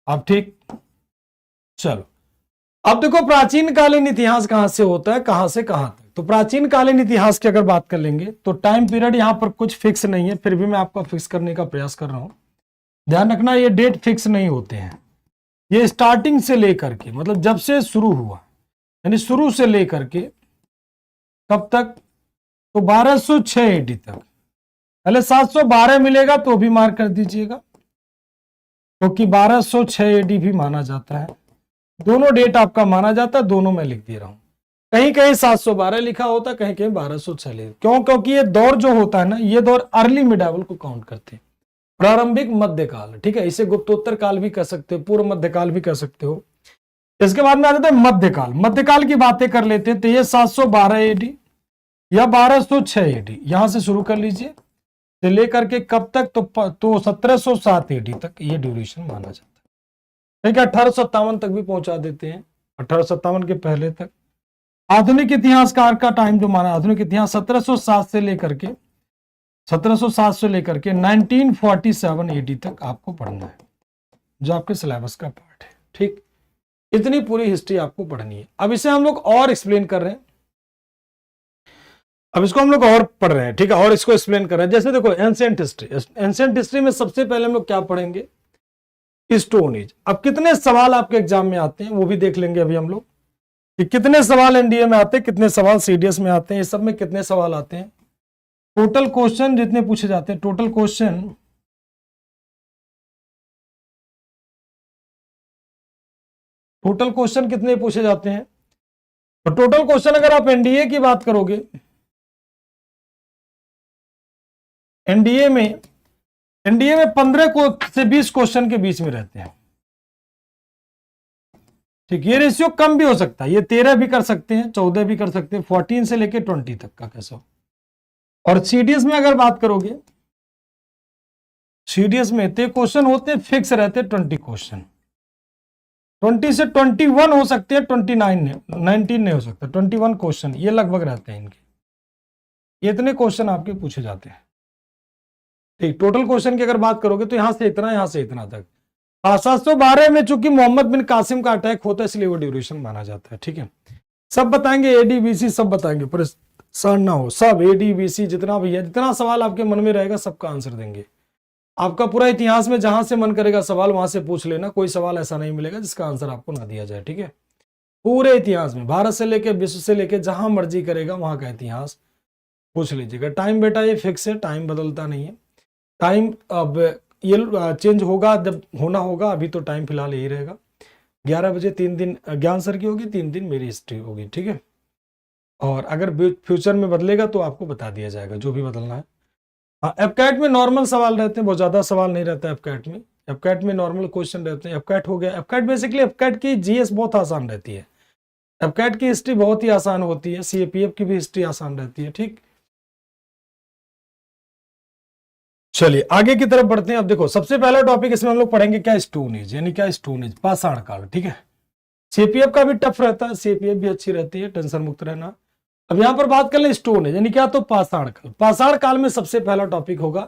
अब ठीक, चलो, अब देखो प्राचीन कालीन इतिहास कहां से होता है, कहां से कहां तक। तो प्राचीन कालीन इतिहास की अगर बात कर लेंगे तो टाइम पीरियड यहां पर कुछ फिक्स नहीं है, फिर भी मैं आपका फिक्स करने का प्रयास कर रहा हूं। ध्यान रखना, ये डेट फिक्स नहीं होते हैं, ये स्टार्टिंग से लेकर के, मतलब जब से शुरू हुआ, यानी शुरू से लेकर के कब तक, तो 1206 एडी तक। पहले 712 मिलेगा तो भी मार्क कर दीजिएगा, क्योंकि 1206 एडी भी माना जाता है, दोनों डेट आपका माना जाता है, दोनों मैं लिख दे रहा हूं। कहीं कहीं 712 लिखा होता है, कहीं कहीं 1206 लिखा, क्यों, क्योंकि ये दौर जो होता है ना, ये दौर अर्ली मिडाइवल को काउंट करते हैं, प्रारंभिक मध्यकाल। ठीक है, इसे गुप्तोत्तर काल भी कह सकते हो, पूर्व मध्यकाल भी कह सकते हो। इसके बाद में आ जाता है मध्यकाल। मध्यकाल की बातें कर लेते हैं, तो ये 712 एडी या 1206 एडी, यहां से शुरू कर लीजिए, से लेकर के कब तक, तो 1707 एडी तक ये ड्यूरेशन माना जाता है। ठीक है, 1857 तक भी पहुंचा देते हैं, 1857 के पहले तक। आधुनिक इतिहासकार का टाइम जो माना, आधुनिक इतिहास 1707 से लेकर के 1947 एडी तक आपको पढ़ना है, जो आपके सिलेबस का पार्ट है। ठीक, इतनी पूरी हिस्ट्री आपको पढ़नी है। अब इसे हम लोग और एक्सप्लेन कर रहे हैं, अब इसको हम लोग और पढ़ रहे हैं। ठीक है, और इसको एक्सप्लेन कर रहे हैं। जैसे देखो, एंशिएंट हिस्ट्री, एंशिएंट हिस्ट्री में सबसे पहले हम लोग क्या पढ़ेंगे, स्टोन एज। अब कितने सवाल आपके एग्जाम में आते हैं वो भी देख लेंगे अभी हम लोग, कि कितने सवाल एनडीए में आते हैं, कितने सवाल सीडीएस में आते हैं, इस सब में कितने सवाल आते हैं, टोटल क्वेश्चन जितने पूछे जाते हैं, टोटल क्वेश्चन कितने पूछे जाते हैं। तो टोटल क्वेश्चन अगर आप एनडीए की बात करोगे एनडीए में 15 से 20 क्वेश्चन के बीच में रहते हैं। ठीक, ये रेशियो कम भी हो सकता है, ये 13 भी कर सकते हैं, 14 भी कर सकते हैं, 14 से लेके 20 तक का कैसा। और सीडीएस में अगर बात करोगे, सीडीएस में इतने क्वेश्चन होते हैं, फिक्स रहते हैं 20 क्वेश्चन, 20 से 21 हो सकते हैं, 19 नहीं हो सकता, 21 क्वेश्चन ये लगभग रहते हैं इनके, इतने क्वेश्चन आपके पूछे जाते हैं। ठीक, टोटल क्वेश्चन की अगर बात करोगे तो यहां से इतना, यहां से इतना तक। 712 में चूंकि मोहम्मद बिन कासिम का अटैक होता है इसलिए वो ड्यूरेशन माना जाता है। ठीक है, सब बताएंगे, एडीबीसी सब बताएंगे, परेशान ना हो, सब एडीबीसी जितना भी है, जितना सवाल आपके मन में रहेगा सबका आंसर देंगे। आपका पूरा इतिहास में जहां से मन करेगा सवाल वहां से पूछ लेना, कोई सवाल ऐसा नहीं मिलेगा जिसका आंसर आपको ना दिया जाए। ठीक है, पूरे इतिहास में भारत से लेके विश्व से लेके जहां मर्जी करेगा वहां का इतिहास पूछ लीजिएगा। टाइम बेटा ये फिक्स है, टाइम बदलता नहीं है, टाइम अब ये चेंज होगा जब होना होगा, अभी तो टाइम फिलहाल यही रहेगा। 11 बजे 3 दिन ज्ञान सर की होगी, 3 दिन मेरी हिस्ट्री होगी। ठीक है, और अगर फ्यूचर में बदलेगा तो आपको बता दिया जाएगा जो भी बदलना है। हाँ, एफकैट में नॉर्मल सवाल रहते हैं, बहुत ज्यादा सवाल नहीं रहता है एफकैट में। एफकैट में नॉर्मल क्वेश्चन रहते हैं। एफकैट हो गया, एफकैट बेसिकली एफकैट की जीएस बहुत आसान रहती है, एफकैट की हिस्ट्री बहुत ही आसान होती है, सीएपीएफ की भी हिस्ट्री आसान रहती है। ठीक, चलिए आगे की तरफ बढ़ते हैं। अब देखो सबसे पहला टॉपिक इसमें हम लोग पढ़ेंगे क्या, स्टोन एज, यानी क्या स्टोन एज, पाषाण काल। ठीक है, सीपीएफ का भी टफ रहता है, सीपीएफ भी अच्छी रहती है, टेंशन मुक्त रहना। अब यहां पर बात कर ले स्टोन एज यानी क्या, तो पाषाण काल। पाषाण काल में सबसे पहला टॉपिक होगा,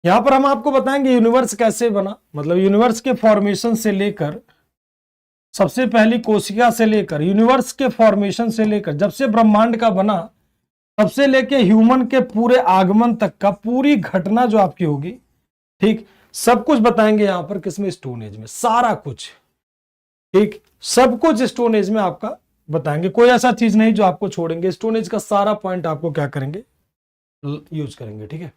यहां पर हम आपको बताएंगे यूनिवर्स कैसे बना, मतलब यूनिवर्स के फॉर्मेशन से लेकर, सबसे पहली कोशिका से लेकर, यूनिवर्स के फॉर्मेशन से लेकर, जब से ब्रह्मांड का बना तब से लेके ह्यूमन के पूरे आगमन तक का पूरी घटना जो आपकी होगी। ठीक, सब कुछ बताएंगे यहां पर किसमें, स्टोन एज में, सारा कुछ। ठीक, सब कुछ स्टोन एज में आपका बताएंगे, कोई ऐसा चीज नहीं जो आपको छोड़ेंगे। स्टोन एज का सारा पॉइंट आपको क्या करेंगे, यूज करेंगे। ठीक है,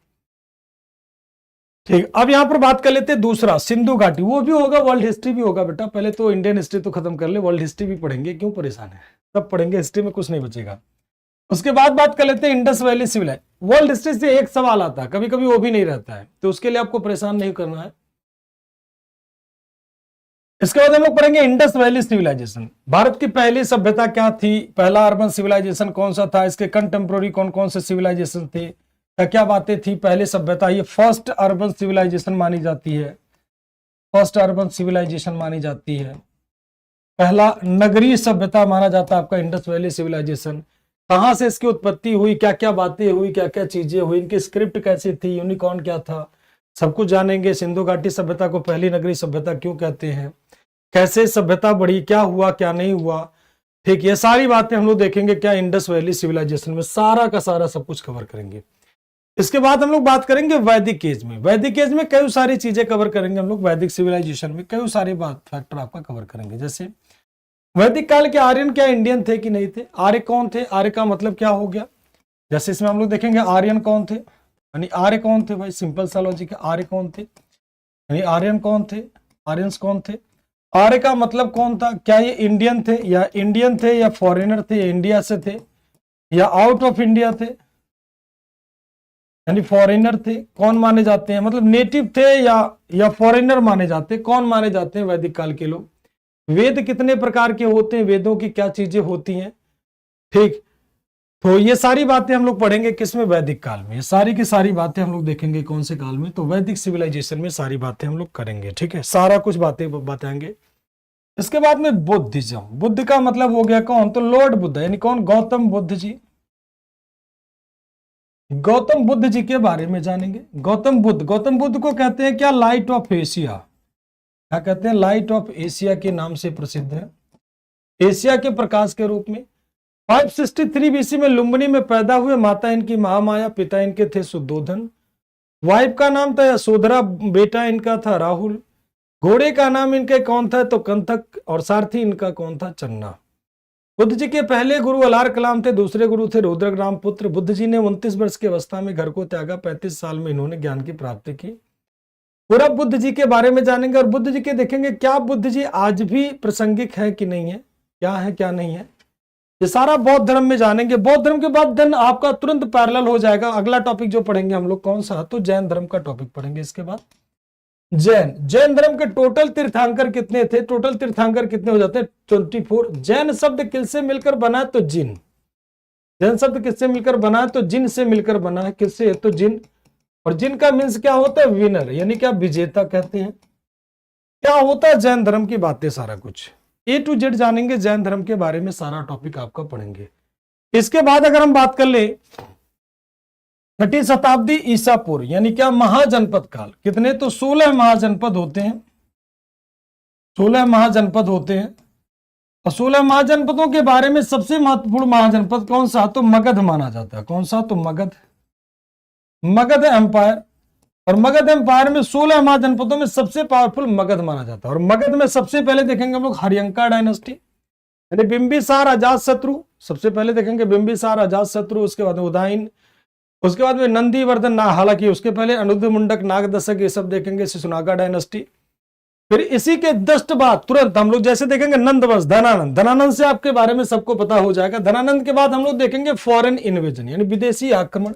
ठीक, अब यहां पर बात कर लेते हैं दूसरा, सिंधु घाटी। वो भी होगा, वर्ल्ड हिस्ट्री भी होगा बेटा, पहले तो इंडियन हिस्ट्री तो खत्म कर ले, वर्ल्ड हिस्ट्री भी पढ़ेंगे, क्यों परेशान है, सब पढ़ेंगे, हिस्ट्री में कुछ नहीं बचेगा। उसके बाद बात कर लेते हैं Indus valley civilise. World history से एक सवाल आता है, कभी कभी वो भी नहीं रहता है, तो उसके लिए आपको परेशान नहीं करना है। इसके बाद हम लोग पढ़ेंगे इंडस वैली सिविलाइजेशन। भारत की पहली सभ्यता क्या थी, पहला अर्बन सिविलाइजेशन कौन सा था, इसके कंटेम्प्रोरी कौन कौन से सिविलाइजेशन थे, क्या क्या बातें थी पहले सभ्यता, ये फर्स्ट अर्बन सिविलाइजेशन मानी जाती है, फर्स्ट अर्बन सिविलाइजेशन मानी जाती है, पहला नगरीय सभ्यता माना जाता है आपका इंडस वैली सिविलाइजेशन। कहां से इसकी उत्पत्ति हुई, क्या क्या बातें हुई, क्या क्या चीजें हुई, इनकी स्क्रिप्ट कैसी थी, यूनिकॉर्न क्या था, सब कुछ जानेंगे। सिंधु घाटी सभ्यता को पहली नगरीय सभ्यता क्यों कहते हैं, कैसे सभ्यता बढ़ी, क्या हुआ क्या नहीं हुआ। ठीक, ये सारी बातें हम लोग देखेंगे क्या, इंडस वैली सिविलाइजेशन में सारा का सारा सब कुछ कवर करेंगे। इसके बाद हम लोग बात करेंगे वैदिक एज में। वैदिक एज में कई सारी चीजें कवर करेंगे हम लोग, वैदिक सिविलाइजेशन में कई सारे बात फैक्टर आपका कवर करेंगे। जैसे वैदिक काल के आर्यन क्या इंडियन थे कि नहीं थे, आर्य कौन थे, आर्य का मतलब क्या हो गया, जैसे इसमें हम लोग देखेंगे आर्यन कौन थे, यानी आर्य कौन थे, भाई सिंपल सा लॉजिक है, आर्य कौन थे, यानी आर्यन कौन थे, आर्यंस कौन थे, आर्य का मतलब कौन था, क्या ये इंडियन थे या फॉरेनर थे, या इंडिया से थे या आउट ऑफ इंडिया थे, यानी फॉरेनर थे, कौन माने जाते हैं, मतलब नेटिव थे या फॉरेनर माने जाते हैं, कौन माने जाते हैं वैदिक काल के लोग। वेद कितने प्रकार के होते हैं, वेदों की क्या चीजें होती हैं। ठीक, तो ये सारी बातें हम लोग पढ़ेंगे किसमें, वैदिक काल में। ये सारी की सारी बातें हम लोग देखेंगे कौन से काल में, तो वैदिक सिविलाइजेशन में सारी बातें हम लोग करेंगे। ठीक है, सारा कुछ बातें बताएंगे। इसके बाद में बुद्धिज्म, बुद्ध का मतलब हो गया कौन, तो लॉर्ड बुद्ध, यानी कौन, गौतम बुद्ध जी। गौतम बुद्ध जी के बारे में जानेंगे। गौतम बुद्ध को कहते हैं क्या, लाइट ऑफ एशिया, क्या कहते हैं, लाइट ऑफ एशिया के नाम से प्रसिद्ध है, एशिया के प्रकाश के रूप में। 563 बीसी में लुम्बिनी में पैदा हुए, माता इनकी महामाया, पिता इनके थे सुद्धोधन, वाइफ का नाम था यशोधरा, बेटा इनका था राहुल, घोड़े का नाम इनके कौन था, तो कंथक, और सारथी इनका कौन था, चन्ना। बुद्ध जी के पहले गुरु अलार कलाम थे, दूसरे गुरु थे रुद्रग्राम पुत्र। बुद्ध जी ने 29 वर्ष की अवस्था में घर को त्यागा, 35 साल में इन्होंने ज्ञान की प्राप्ति की। पूरा बुद्ध जी के बारे में जानेंगे, और बुद्ध जी के देखेंगे क्या बुद्ध जी आज भी प्रासंगिक है कि नहीं है, क्या है क्या नहीं है, ये सारा बौद्ध धर्म में जानेंगे। बौद्ध धर्म के बाद देन आपका तुरंत पैरेलल हो जाएगा अगला टॉपिक जो पढ़ेंगे हम लोग कौन सा, तो जैन धर्म का टॉपिक पढ़ेंगे। इसके बाद जैन धर्म के टोटल तीर्थंकर कितने थे, टोटल तीर्थंकर कितने हो जाते हैं 24। जैन शब्द किससे मिलकर बना है, तो जिन। जैन शब्द किससे मिलकर बना है, तो जिन से मिलकर बना है। किससे, तो जिन। और जिन का मीन्स क्या होता है, विनर, यानी क्या विजेता कहते हैं। क्या होता है जैन धर्म की बातें, सारा कुछ A to Z जानेंगे जैन धर्म के बारे में, सारा टॉपिक आपका पढ़ेंगे। इसके बाद अगर हम बात कर ले 6वीं शताब्दी ईसा पूर्व, यानी क्या महाजनपद काल, कितने, तो 16 महाजनपद होते हैं। 16 महाजनपद होते हैं। और 16 महाजनपदों के बारे में सबसे महत्वपूर्ण महाजनपद कौन सा, तो मगध माना जाता है। कौन सा, तो मगध, मगध एम्पायर। और मगध एम्पायर में 16 महाजनपदों में सबसे पावरफुल मगध माना जाता है। और मगध में सबसे पहले देखेंगे हम लोग हरियंका डायनेस्टी, यानी बिंबिसार अजातशत्रु, सबसे पहले देखेंगे बिंबिसार अजातशत्रु, उसके बाद उदयन, उसके बाद में नंदीवर्धन, हालांकि उसके पहले अनुद्ध मुंडक, नागदशक, ये सब देखेंगे, शिशुनागा डायनेस्टी। फिर इसी के जस्ट बाद तुरंत हम लोग जैसे देखेंगे नंदवंश, धनानंद, धनानंद से आपके बारे में सबको पता हो जाएगा। धनानंद के बाद हम लोग देखेंगे फॉरेन इन्वेजन, यानी विदेशी आक्रमण।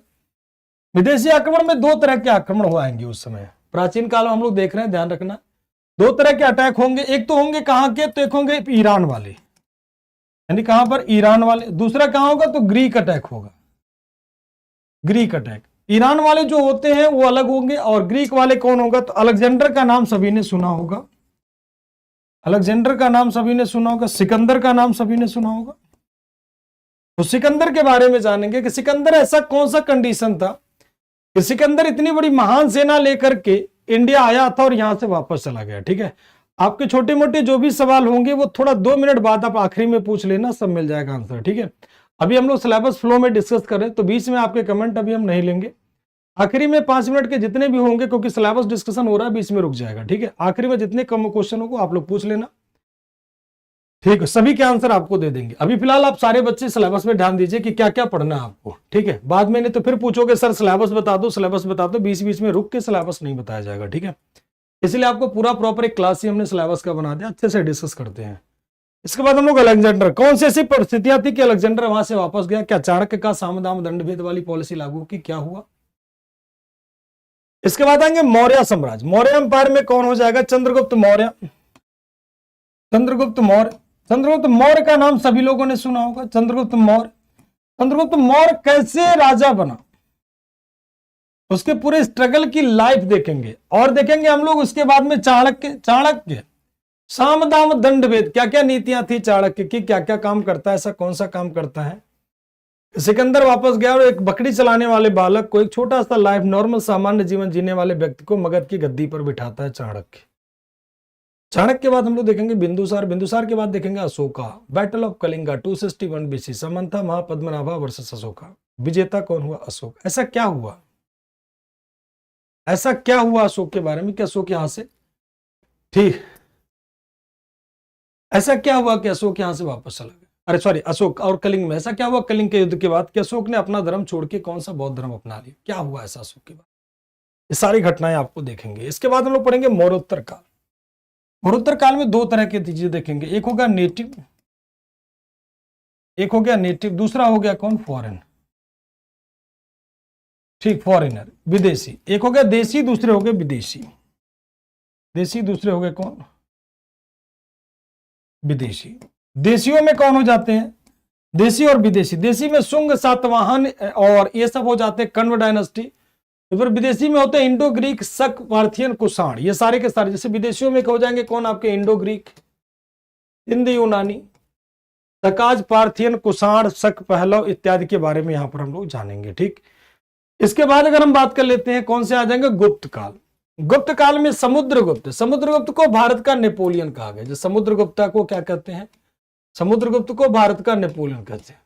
विदेशी आक्रमण में 2 तरह के आक्रमण हो आएंगे उस समय, प्राचीन काल में हम लोग देख रहे हैं, ध्यान रखना। 2 तरह के अटैक होंगे, एक तो होंगे कहां के, तो एक होंगे ईरान वाले, यानी कहां पर, ईरान वाले। दूसरा कहां होगा, तो ग्रीक अटैक होगा, ग्रीक अटैक। ईरान वाले जो होते हैं वो अलग होंगे, और ग्रीक वाले कौन होगा, तो अलेक्जेंडर का नाम सभी ने सुना होगा, अलेक्जेंडर का नाम सभी ने सुना होगा, सिकंदर का नाम सभी ने सुना होगा। तो सिकंदर के बारे में जानेंगे कि सिकंदर ऐसा कौन सा कंडीशन था कि सिकंदर इतनी बड़ी महान सेना लेकर के इंडिया आया था और यहां से वापस चला गया। ठीक है, आपके छोटे मोटे जो भी सवाल होंगे वो थोड़ा 2 मिनट बाद आप आखिरी में पूछ लेना, सब मिल जाएगा आंसर। ठीक है, अभी हम लोग सिलेबस फ्लो में डिस्कस करें, तो बीच में आपके कमेंट अभी हम नहीं लेंगे। आखिरी में 5 मिनट के जितने भी होंगे, क्योंकि सिलेबस डिस्कशन हो रहा है, बीच में रुक जाएगा। ठीक है, आखिरी में जितने कम क्वेश्चन होंगे आप लोग पूछ लेना। ठीक है, सभी के आंसर आपको दे देंगे। अभी फिलहाल आप सारे बच्चे सिलेबस में ध्यान दीजिए कि क्या क्या पढ़ना है आपको। ठीक है, बाद में नहीं तो फिर पूछोगे सर सिलेबस बता दो, सिलेबस बता दो, बीच बीच में रुक के सिलेबस नहीं बताया जाएगा। ठीक है, इसलिए आपको पूरा प्रॉपर एक क्लास ही हमने सिलेबस का बना दिया, अच्छे से डिस्कस करते हैं। इसके बाद हम लोग अलेक्जेंडर, कौन सी ऐसी परिस्थितियां थी कि अलेक्जेंडर वहां से वापस गया, क्या चाणक्य का साम दाम दंड भेद वाली पॉलिसी लागू की, क्या हुआ। इसके बाद आएंगे मौर्य साम्राज्य। मौर्य एम्पायर में कौन हो जाएगा, चंद्रगुप्त मौर्य। चंद्रगुप्त मौर्य, चंद्रगुप्त मौर्य का नाम सभी लोगों ने सुना होगा, चंद्रगुप्त मौर्य। चंद्रगुप्त मौर्य कैसे राजा बना, उसके पूरे स्ट्रगल की लाइफ देखेंगे। और देखेंगे हम लोग उसके बाद में चाणक्य, चाणक्य साम दाम दंड भेद, क्या क्या नीतियां थी चाणक्य की, क्या क्या काम करता है, ऐसा कौन सा काम करता है। सिकंदर वापस गया और एक बकरी चलाने वाले बालक को, एक छोटा सा लाइफ नॉर्मल सामान्य जीवन जीने वाले व्यक्ति को मगध की गद्दी पर बिठाता है चाणक्य। चाणक्य के बाद हम लोग देखेंगे बिंदुसार, बिंदुसार के बाद देखेंगे Ashoka, battle of Kalinga 261 BC, समंथा महापद्मनाभा वर्सेस अशोका, विजेता कौन हुआ, अशोक। ऐसा क्या हुआ, ऐसा क्या हुआ अशोक के बारे में, क्या अशोक यहां से, ठीक, ऐसा क्या हुआ कि अशोक यहां से वापस चला गया, अरे सॉरी अशोक और कलिंग में ऐसा क्या हुआ, कलिंग के युद्ध के बाद कि अशोक ने अपना धर्म छोड़ के कौन सा बौद्ध धर्म अपना लिया, क्या हुआ ऐसा अशोक के बाद, ये सारी घटनाएं आपको देखेंगे। इसके बाद हम लोग पढ़ेंगे मौर्योत्तर काल। मौर्योत्तर काल में 2 तरह की चीजें देखेंगे, एक होगा नेटिव, एक हो गया नेटिव, दूसरा हो गया कौन, फॉरेन, ठीक, फॉरेनर, विदेशी। एक हो गया देशी, दूसरे हो गए विदेशी, देशी दूसरे हो गए कौन, विदेशी। देशियों में कौन हो जाते हैं, देशी और विदेशी। देशी में शुंग, सातवाहन और ये सब हो जाते हैं, कण्व डायनेस्टी। फिर विदेशी में होते हैं इंडो ग्रीक, शक, पार्थियन, कुषाण, ये सारे के सारे। जैसे विदेशियों में हो जाएंगे कौन आपके, इंडो ग्रीक, हिंद यूनानी, सकाज, पार्थियन, कुषाण, शक, पहलव इत्यादि के बारे में यहां पर हम लोग जानेंगे। ठीक, इसके बाद अगर हम बात कर लेते हैं कौन से आ जाएंगे, गुप्त काल। गुप्त काल में समुद्रगुप्त, समुद्रगुप्त को भारत का नेपोलियन कहा गया। जो समुद्रगुप्ता को क्या कहते हैं, समुद्रगुप्त को भारत का नेपोलियन कहते हैं।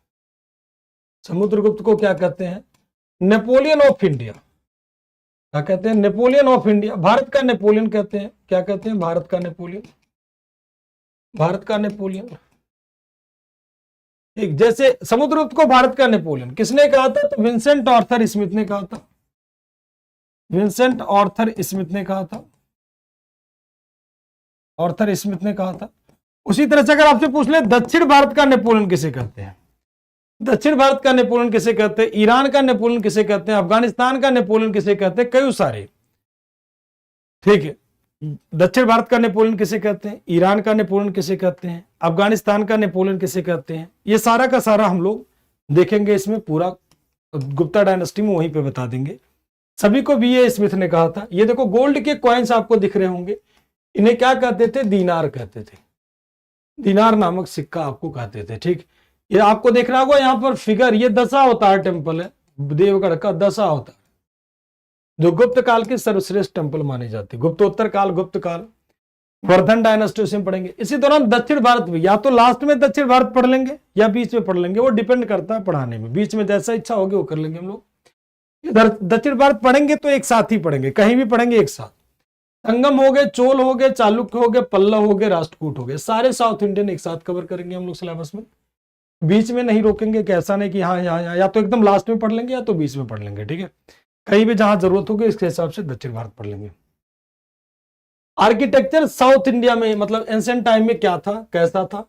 समुद्रगुप्त को क्या कहते हैं, नेपोलियन ऑफ इंडिया, क्या कहते हैं, नेपोलियन ऑफ इंडिया, भारत का नेपोलियन कहते हैं। क्या कहते हैं, भारत का नेपोलियन, भारत का नेपोलियन। ठीक, जैसे समुद्रगुप्त को भारत का नेपोलियन किसने कहा था, तो विंसेंट आर्थर स्मिथ ने कहा था, विंसेंट आर्थर स्मिथ ने कहा था, आर्थर स्मिथ ने कहा था। उसी तरह से अगर आपसे पूछ ले दक्षिण भारत का नेपोलियन किसे कहते हैं, दक्षिण भारत का नेपोलियन किसे कहते हैं, ईरान का नेपोलियन किसे कहते हैं, अफगानिस्तान का नेपोलियन किसे कहते हैं, कई सारे। ठीक है, दक्षिण भारत का नेपोलियन किसे कहते हैं, ईरान का नेपोलियन किसे कहते हैं, अफगानिस्तान का नेपोलियन किसे कहते हैं, ये सारा का सारा हम लोग देखेंगे इसमें पूरा गुप्ता डायनेस्टी में वहीं पे बता देंगे। सभी को बीए स्मिथ ने कहा था। ये देखो गोल्ड के कॉइन्स आपको दिख रहे होंगे, इन्हें क्या कहते थे, दीनार कहते थे, दीनार नामक सिक्का आपको कहते थे। ठीक, ये आपको देख रहा होगा यहाँ पर फिगर, ये दशावतार टेम्पल है देवगढ़ का, दशावतार, जो गुप्त काल के सर्वश्रेष्ठ टेम्पल माने जाते हैं। गुप्तोत्तर काल, गुप्त काल, वर्धन डायनेस्टी से पढ़ेंगे। इसी दौरान दक्षिण भारत में या तो लास्ट में दक्षिण भारत पढ़ लेंगे या बीच में पढ़ लेंगे, वो डिपेंड करता है पढ़ाने में, बीच में जैसा इच्छा होगी वो कर लेंगे हम लोग। इधर दक्षिण भारत पढ़ेंगे तो एक साथ ही पढ़ेंगे, कहीं भी पढ़ेंगे एक साथ। संगम हो गए, चोल हो गए, चालुक्य हो गए, पल्लव हो गए, राष्ट्रकूट हो गए, सारे साउथ इंडियन एक साथ कवर करेंगे हम लोग सिलेबस में। बीच में नहीं रोकेंगे कि ऐसा नहीं कि हाँ यहाँ या तो एकदम लास्ट में पढ़ लेंगे या तो बीच में पढ़ लेंगे। ठीक है, कहीं भी जहां जरूरत होगी इसके हिसाब से दक्षिण भारत पढ़ लेंगे। आर्किटेक्चर साउथ इंडिया में मतलब एंशिएंट टाइम में क्या था, कैसा था,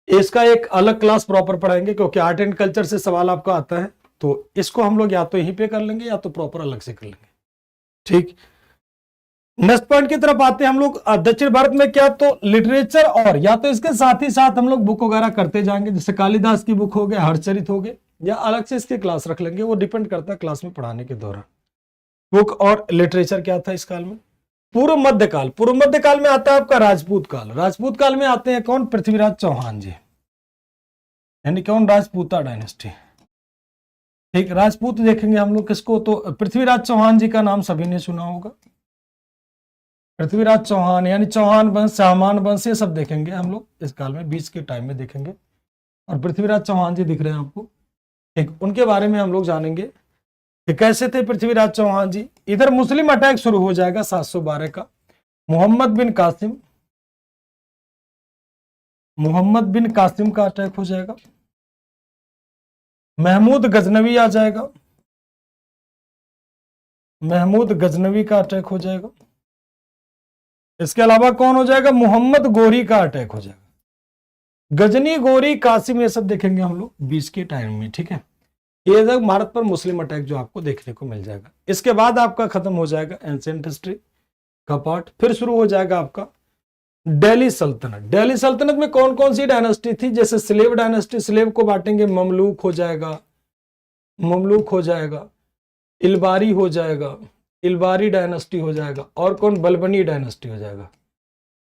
इसका एक अलग क्लास प्रॉपर पढ़ाएंगे, क्योंकि आर्ट एंड कल्चर से सवाल आपका आता है, तो इसको हम लोग या तो यहीं पे कर लेंगे या तो प्रॉपर अलग से कर लेंगे। ठीक, नेक्स्ट पॉइंट की तरफ आते हैं हम लोग। दक्षिण भारत में क्या, तो लिटरेचर, और या तो इसके साथ ही साथ हम लोग बुक वगैरह करते जाएंगे, जैसे कालिदास की बुक हो गए, हर्षचरित हो गए, या अलग से इसकी क्लास रख लेंगे, वो डिपेंड करता है क्लास में पढ़ाने के दौरान। बुक और लिटरेचर क्या था इस काल में। पूर्व मध्यकाल, पूर्व मध्यकाल में आता है आपका राजपूत काल। राजपूत काल में आते हैं कौन, पृथ्वीराज चौहान जी, यानी कौन, राजपूता डायनेस्टी। ठीक, राजपूत देखेंगे हम लोग किसको, तो पृथ्वीराज चौहान जी का नाम सभी ने सुना होगा। पृथ्वीराज चौहान यानी चौहान वंश, सामान वंश, ये सब देखेंगे हम लोग इस काल में, बीच के टाइम में देखेंगे। और पृथ्वीराज चौहान जी दिख रहे हैं आपको, एक उनके बारे में हम लोग जानेंगे कि कैसे थे पृथ्वीराज चौहान जी। इधर मुस्लिम अटैक शुरू हो जाएगा 712 का। मोहम्मद बिन कासिम का अटैक हो जाएगा। महमूद गजनवी आ जाएगा, महमूद गजनवी का अटैक हो जाएगा। इसके अलावा कौन हो जाएगा, मोहम्मद गोरी का अटैक हो जाएगा। गजनी, गोरी, कासिम, ये सब देखेंगे हम लोग 20 के टाइम में। ठीक है, ये जब भारत पर मुस्लिम अटैक जो आपको देखने को मिल जाएगा। इसके बाद आपका खत्म हो जाएगा एंशिएंट हिस्ट्री का पार्ट, फिर शुरू हो जाएगा आपका दिल्ली सल्तनत। दिल्ली सल्तनत में कौन कौन सी डायनेस्टी थी, जैसे स्लेव डायनेस्टी, स्लेव को बांटेंगे, ममलूक हो जाएगा, ममलूक हो जाएगा, इलबारी हो जाएगा, इलबारी डायनेस्टी हो जाएगा, और कौन, बलबनी डायनेस्टी हो जाएगा।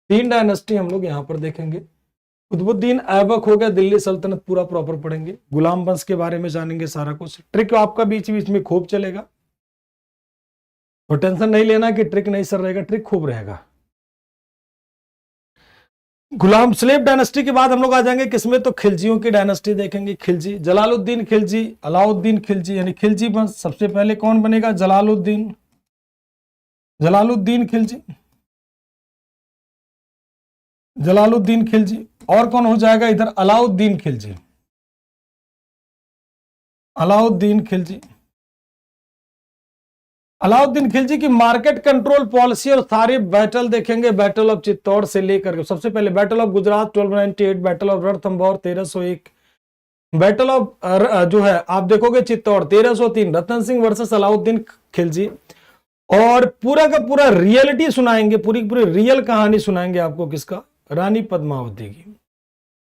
3 डायनेस्टी हम लोग यहाँ पर देखेंगे। कुतुबुद्दीन ऐबक हो गया, दिल्ली सल्तनत पूरा प्रॉपर पढ़ेंगे। गुलाम वंश के बारे में जानेंगे सारा कुछ। ट्रिक आपका बीच बीच में खूब चलेगा, तो टेंशन नहीं लेना कि ट्रिक नहीं सर रहेगा, ट्रिक खूब रहेगा। गुलाम स्लेव डायनेस्टी के बाद हम लोग आ जाएंगे किसमें, तो खिलजियों की डायनेस्टी देखेंगे। खिलजी, जलालुद्दीन खिलजी, अलाउद्दीन खिलजी, यानी खिलजी वंश। सबसे पहले कौन बनेगा, जलालुद्दीन, जलालुद्दीन खिलजी, जलालुद्दीन खिलजी। और कौन हो जाएगा इधर, अलाउद्दीन खिलजी, अलाउद्दीन खिलजी। अलाउद्दीन खिलजी की मार्केट कंट्रोल पॉलिसी और सारे बैटल देखेंगे, बैटल ऑफ चित्तौड़ से लेकर सबसे पहले battle of Gujarat 1298, battle of Ranthambore 1301, battle of जो है आप देखोगे चित्तौड़ 1303, रतन सिंह वर्सेस अलाउद्दीन खिलजी। और पूरा का पूरा रियलिटी सुनाएंगे, पूरी पूरी रियल कहानी सुनाएंगे आपको, किसका, रानी पद्मावती की।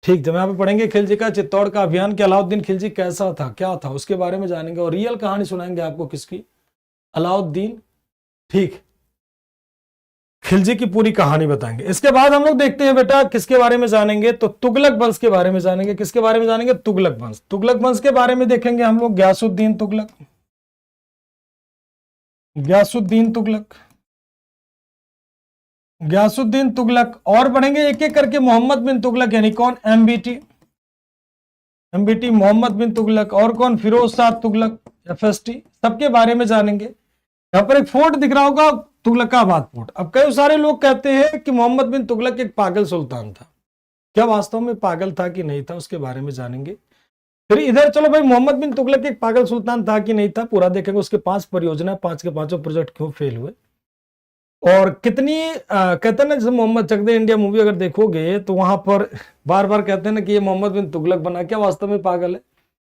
ठीक, जब यहाँ पे पढ़ेंगे खिलजी का चित्तौड़ का अभियान कि अलाउद्दीन खिलजी कैसा था, क्या था, उसके बारे में जानेंगे। और रियल कहानी सुनाएंगे आपको किसकी, अलाउद्दीन, ठीक, खिलजी की पूरी कहानी बताएंगे। इसके बाद हम लोग देखते हैं बेटा किसके बारे में जानेंगे, तो तुगलक वंश के बारे में जानेंगे। किसके बारे में जानेंगे, तुगलक वंश। तुगलक वंश के बारे में देखेंगे हम लोग गयासुद्दीन तुगलक, गयासुद्दीन तुगलक, गयासुद्दीन तुगलक। और बढ़ेंगे एक एक करके, मोहम्मद बिन तुगलक, यानी कौन, एमबीटी, एमबीटी मोहम्मद बिन तुगलक। और कौन, फिरोज शाह तुगलक, एफएसटी, सबके बारे में जानेंगे। यहाँ पर एक फोर्ट दिख रहा होगा, तुगलकाबाद फोर्ट। अब कई सारे लोग कहते हैं कि मोहम्मद बिन तुगलक एक पागल सुल्तान था, क्या वास्तव में पागल था कि नहीं था, उसके बारे में जानेंगे। फिर इधर चलो भाई, मोहम्मद बिन तुगलक एक पागल सुल्तान था कि नहीं था, पूरा देखेंगे। उसके 5 परियोजना, 5 के 5 प्रोजेक्ट क्यों फेल हुए, और कितनी कहते हैं ना, जैसे मोहम्मद चक दे इंडिया मूवी अगर देखोगे तो वहां पर बार बार कहते हैं ना कि ये मोहम्मद बिन तुगलक बना, क्या वास्तव में पागल है।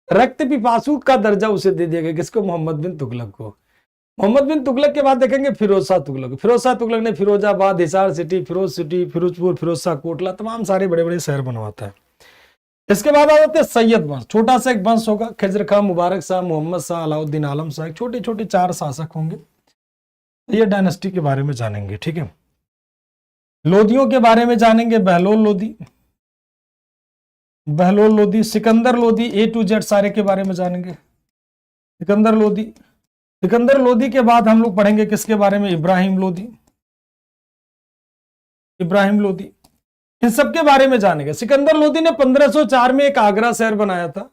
रक्त पिपासु का दर्जा उसे दे दिया गया, किसको? मोहम्मद बिन तुगलक को। मोहम्मद बिन तुगलक के बाद देखेंगे फिरोज शाह तुगलक। फिरोज शाह तुगलक ने फिरोजाबाद, हिसार सिटी, फिरोजपुर, फिरोज शाह कोटला, तमाम सारे बड़े बड़े शहर बनवाता है। इसके बाद आ जाते हैं सैयद वंश, छोटा सा एक वंश होगा, खिजर खां, मुबारक शाह, मोहम्मद शाह, अलाउद्दीन आलम शाह, छोटे छोटे 4 शासक होंगे। ये डायनेस्टी के बारे में जानेंगे, ठीक है। लोदियों के बारे में जानेंगे, Bahlol Lodi, Bahlol Lodi, Sikandar Lodi, A to Z सारे के बारे में जानेंगे। सिकंदर लोदी, सिकंदर लोदी के बाद हम लोग पढ़ेंगे किसके बारे में? इब्राहिम लोदी, इब्राहिम लोदी, इन सब के बारे में जानेंगे। सिकंदर लोदी ने 1504 में एक आगरा शहर बनाया था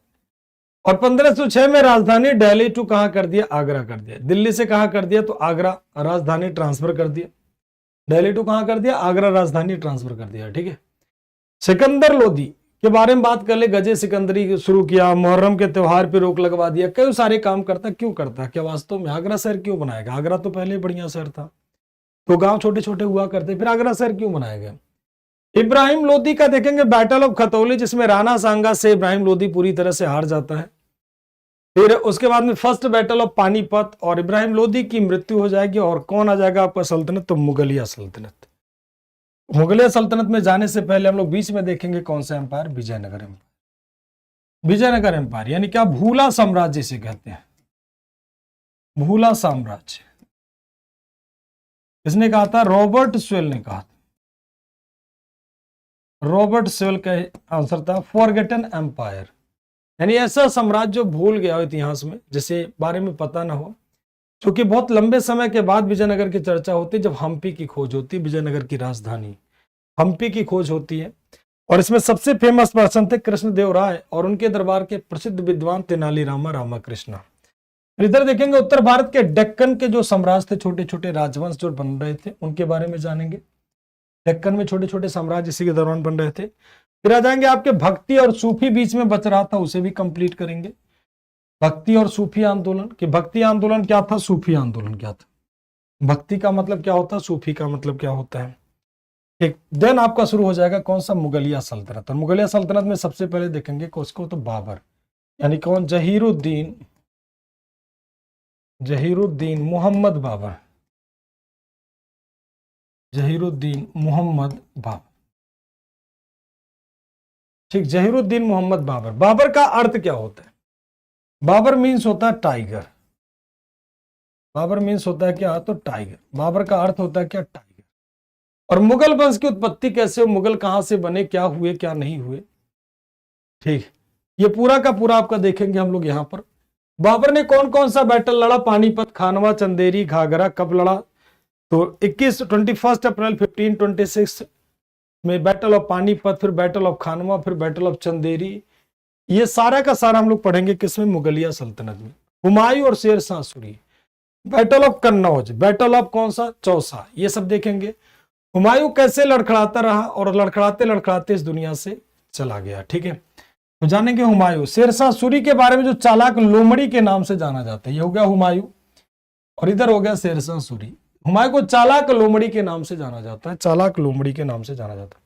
और 1506 में राजधानी दिल्ली टू कहां कर दिया? आगरा कर दिया। दिल्ली से कहां कर दिया? तो आगरा राजधानी ट्रांसफर कर दिया। दिल्ली टू कहां कर दिया? आगरा राजधानी ट्रांसफर कर दिया, ठीक है। सिकंदर लोदी के बारे में बात कर ले, गजे सिकंदरी शुरू किया, मुहर्रम के त्योहार पे रोक लगवा दिया, कई सारे काम करता। क्यों करता? क्या वास्तव में आगरा शहर क्यों बनाएगा? आगरा तो पहले बढ़िया शहर था, तो गांव छोटे छोटे हुआ करते, फिर आगरा शहर क्यों बनाया गया? इब्राहिम लोदी का देखेंगे बैटल ऑफ खतौली, जिसमें राणा सांगा से इब्राहिम लोदी पूरी तरह से हार जाता है। फिर उसके बाद में फर्स्ट बैटल ऑफ पानीपत, और इब्राहिम लोदी की मृत्यु हो जाएगी। और कौन आ जाएगा आपका सल्तनत? तो मुगलिया सल्तनत। मुगलिया सल्तनत में जाने से पहले हम लोग बीच में देखेंगे कौन सा empire? Vijayanagara empire. Vijayanagara empire यानी क्या? भूला साम्राज्य से कहते हैं, भूला साम्राज्य। किसने कहा था? रॉबर्ट स्वेल ने कहा था। रॉबर्ट स्वेल का आंसर था फॉरगेटन एम्पायर, यानी ऐसा साम्राज्य जो भूल गया हो इतिहास में, जिसे बारे में पता ना हो। क्योंकि बहुत लंबे समय के बाद विजयनगर की चर्चा होती है, जब हम्पी की खोज होती है, विजयनगर की राजधानी हम्पी की खोज होती है। और इसमें सबसे फेमस पर्सन थे कृष्णदेव राय और उनके दरबार के प्रसिद्ध विद्वान तेनालीरामा रामाकृष्णा। इधर देखेंगे उत्तर भारत के डेक्कन के जो साम्राज्य थे, छोटे छोटे राजवंश जो बन रहे थे, उनके बारे में जानेंगे। डेक्कन में छोटे छोटे साम्राज्य इसी के दौरान बन रहे थे। फिर आ जाएंगे आपके भक्ति और सूफी बीच में बच रहा था, उसे भी कंप्लीट करेंगे। भक्ति और सूफी आंदोलन, कि भक्ति आंदोलन क्या था, सूफी आंदोलन क्या था, भक्ति का मतलब क्या होता है, सूफी का मतलब क्या होता है, ठीक। देन आपका शुरू हो जाएगा कौन सा? मुगलिया सल्तनत। और मुगलिया सल्तनत में सबसे पहले देखेंगे किसको? तो बाबर, यानी कौन? जहीरुद्दीन, जहीरुद्दीन मोहम्मद बाबर, जहीरुद्दीन मोहम्मद बाबर, ठीक। जहीरुद्दीन मोहम्मद बाबर। बाबर का अर्थ क्या होता है? बाबर मीन्स होता है टाइगर। बाबर मीन्स होता है क्या? तो टाइगर। बाबर का अर्थ होता है क्या? टाइगर। और मुगल वंश की उत्पत्ति कैसे हो, मुगल कहां से बने, क्या हुए क्या नहीं हुए, ठीक। ये पूरा का पूरा आपका देखेंगे हम लोग यहां पर। बाबर ने कौन कौन सा बैटल लड़ा? पानीपत, खानवा, चंदेरी, घाघरा। कब लड़ा? तो 21 अप्रैल 1526 में बैटल ऑफ पानीपत, फिर बैटल ऑफ खानवा, फिर बैटल ऑफ चंदेरी। ये सारा का सारा हम लोग पढ़ेंगे किसमें? मुगलिया सल्तनत में। हुमायूं और Sher Shah Suri, battle of Kannauj, battle of कौन सा? चौसा, ये सब देखेंगे। हुमायूं कैसे लड़खड़ाता रहा और लड़खड़ाते लड़खड़ाते इस दुनिया से चला गया, ठीक है। तो जानेंगे हुमायूं। शेरशाह सूरी के बारे में जो चालाक लोमड़ी के नाम से जाना जाता है, ये हो गया हुमायूं, और इधर हो गया शेरशाह सूरी। हुमायूं को चालाक लोमड़ी के नाम से जाना जाता है, चालाक लोमड़ी के नाम से जाना जाता है।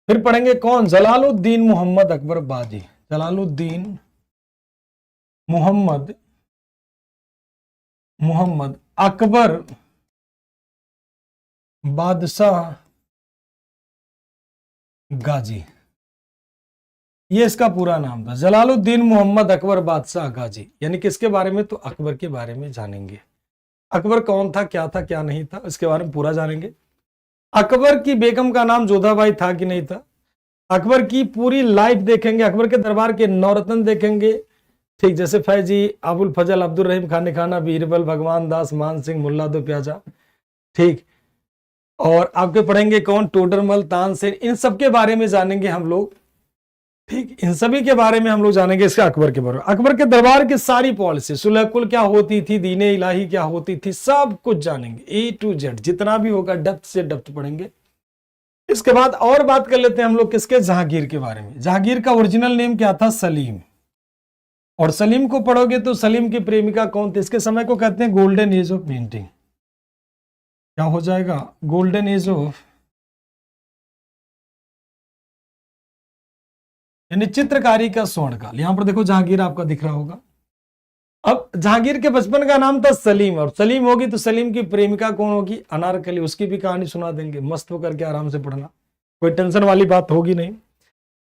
फिर पढ़ेंगे कौन? जलालुद्दीन मोहम्मद अकबर बाजी, जलालुद्दीन मोहम्मद अकबर बादशाह गाजी, ये इसका पूरा नाम था, जलालुद्दीन मोहम्मद अकबर बादशाह गाजी। यानी किसके बारे में? तो अकबर के बारे में जानेंगे। अकबर कौन था, क्या था, क्या नहीं था, इसके बारे में पूरा जानेंगे। अकबर की बेगम का नाम जोधाबाई था कि नहीं था। अकबर की पूरी लाइफ देखेंगे, अकबर के दरबार के नौरत्न देखेंगे, ठीक। जैसे फैजी, अबुल फजल, अब्दुल रहीम खान खाना, बीरबल, भगवान दास, मान सिंह, मुल्ला दो प्याजा, ठीक। और आपके पढ़ेंगे कौन? टोडरमल, तानसेन, इन सब के बारे में जानेंगे हम लोग, ठीक। इन सभी के बारे में हम लोग जानेंगे इसका अकबर के बारे में। अकबर के दरबार की सारी पॉलिसी, सुलहकुल क्या होती थी, दीने इलाही क्या होती थी, सब कुछ जानेंगे A to Z, जितना भी होगा डेप्थ से डेप्थ पढ़ेंगे। इसके बाद और बात कर लेते हैं हम लोग किसके? जहांगीर के बारे में। जहांगीर का ओरिजिनल नेम क्या था? सलीम। और सलीम को पढ़ोगे तो सलीम की प्रेमिका कौन थी? इसके समय को कहते हैं गोल्डन एज ऑफ पेंटिंग। क्या हो जाएगा? गोल्डन एज ऑफ यानी चित्रकारी का स्वर्णकाल। यहां पर देखो जहांगीर आपका दिख रहा होगा। अब जहांगीर के बचपन का नाम था सलीम, और सलीम होगी तो सलीम की प्रेमिका कौन होगी? अनारकली। उसकी भी कहानी सुना देंगे, मस्त होकर के आराम से पढ़ना, कोई टेंशन वाली बात होगी नहीं।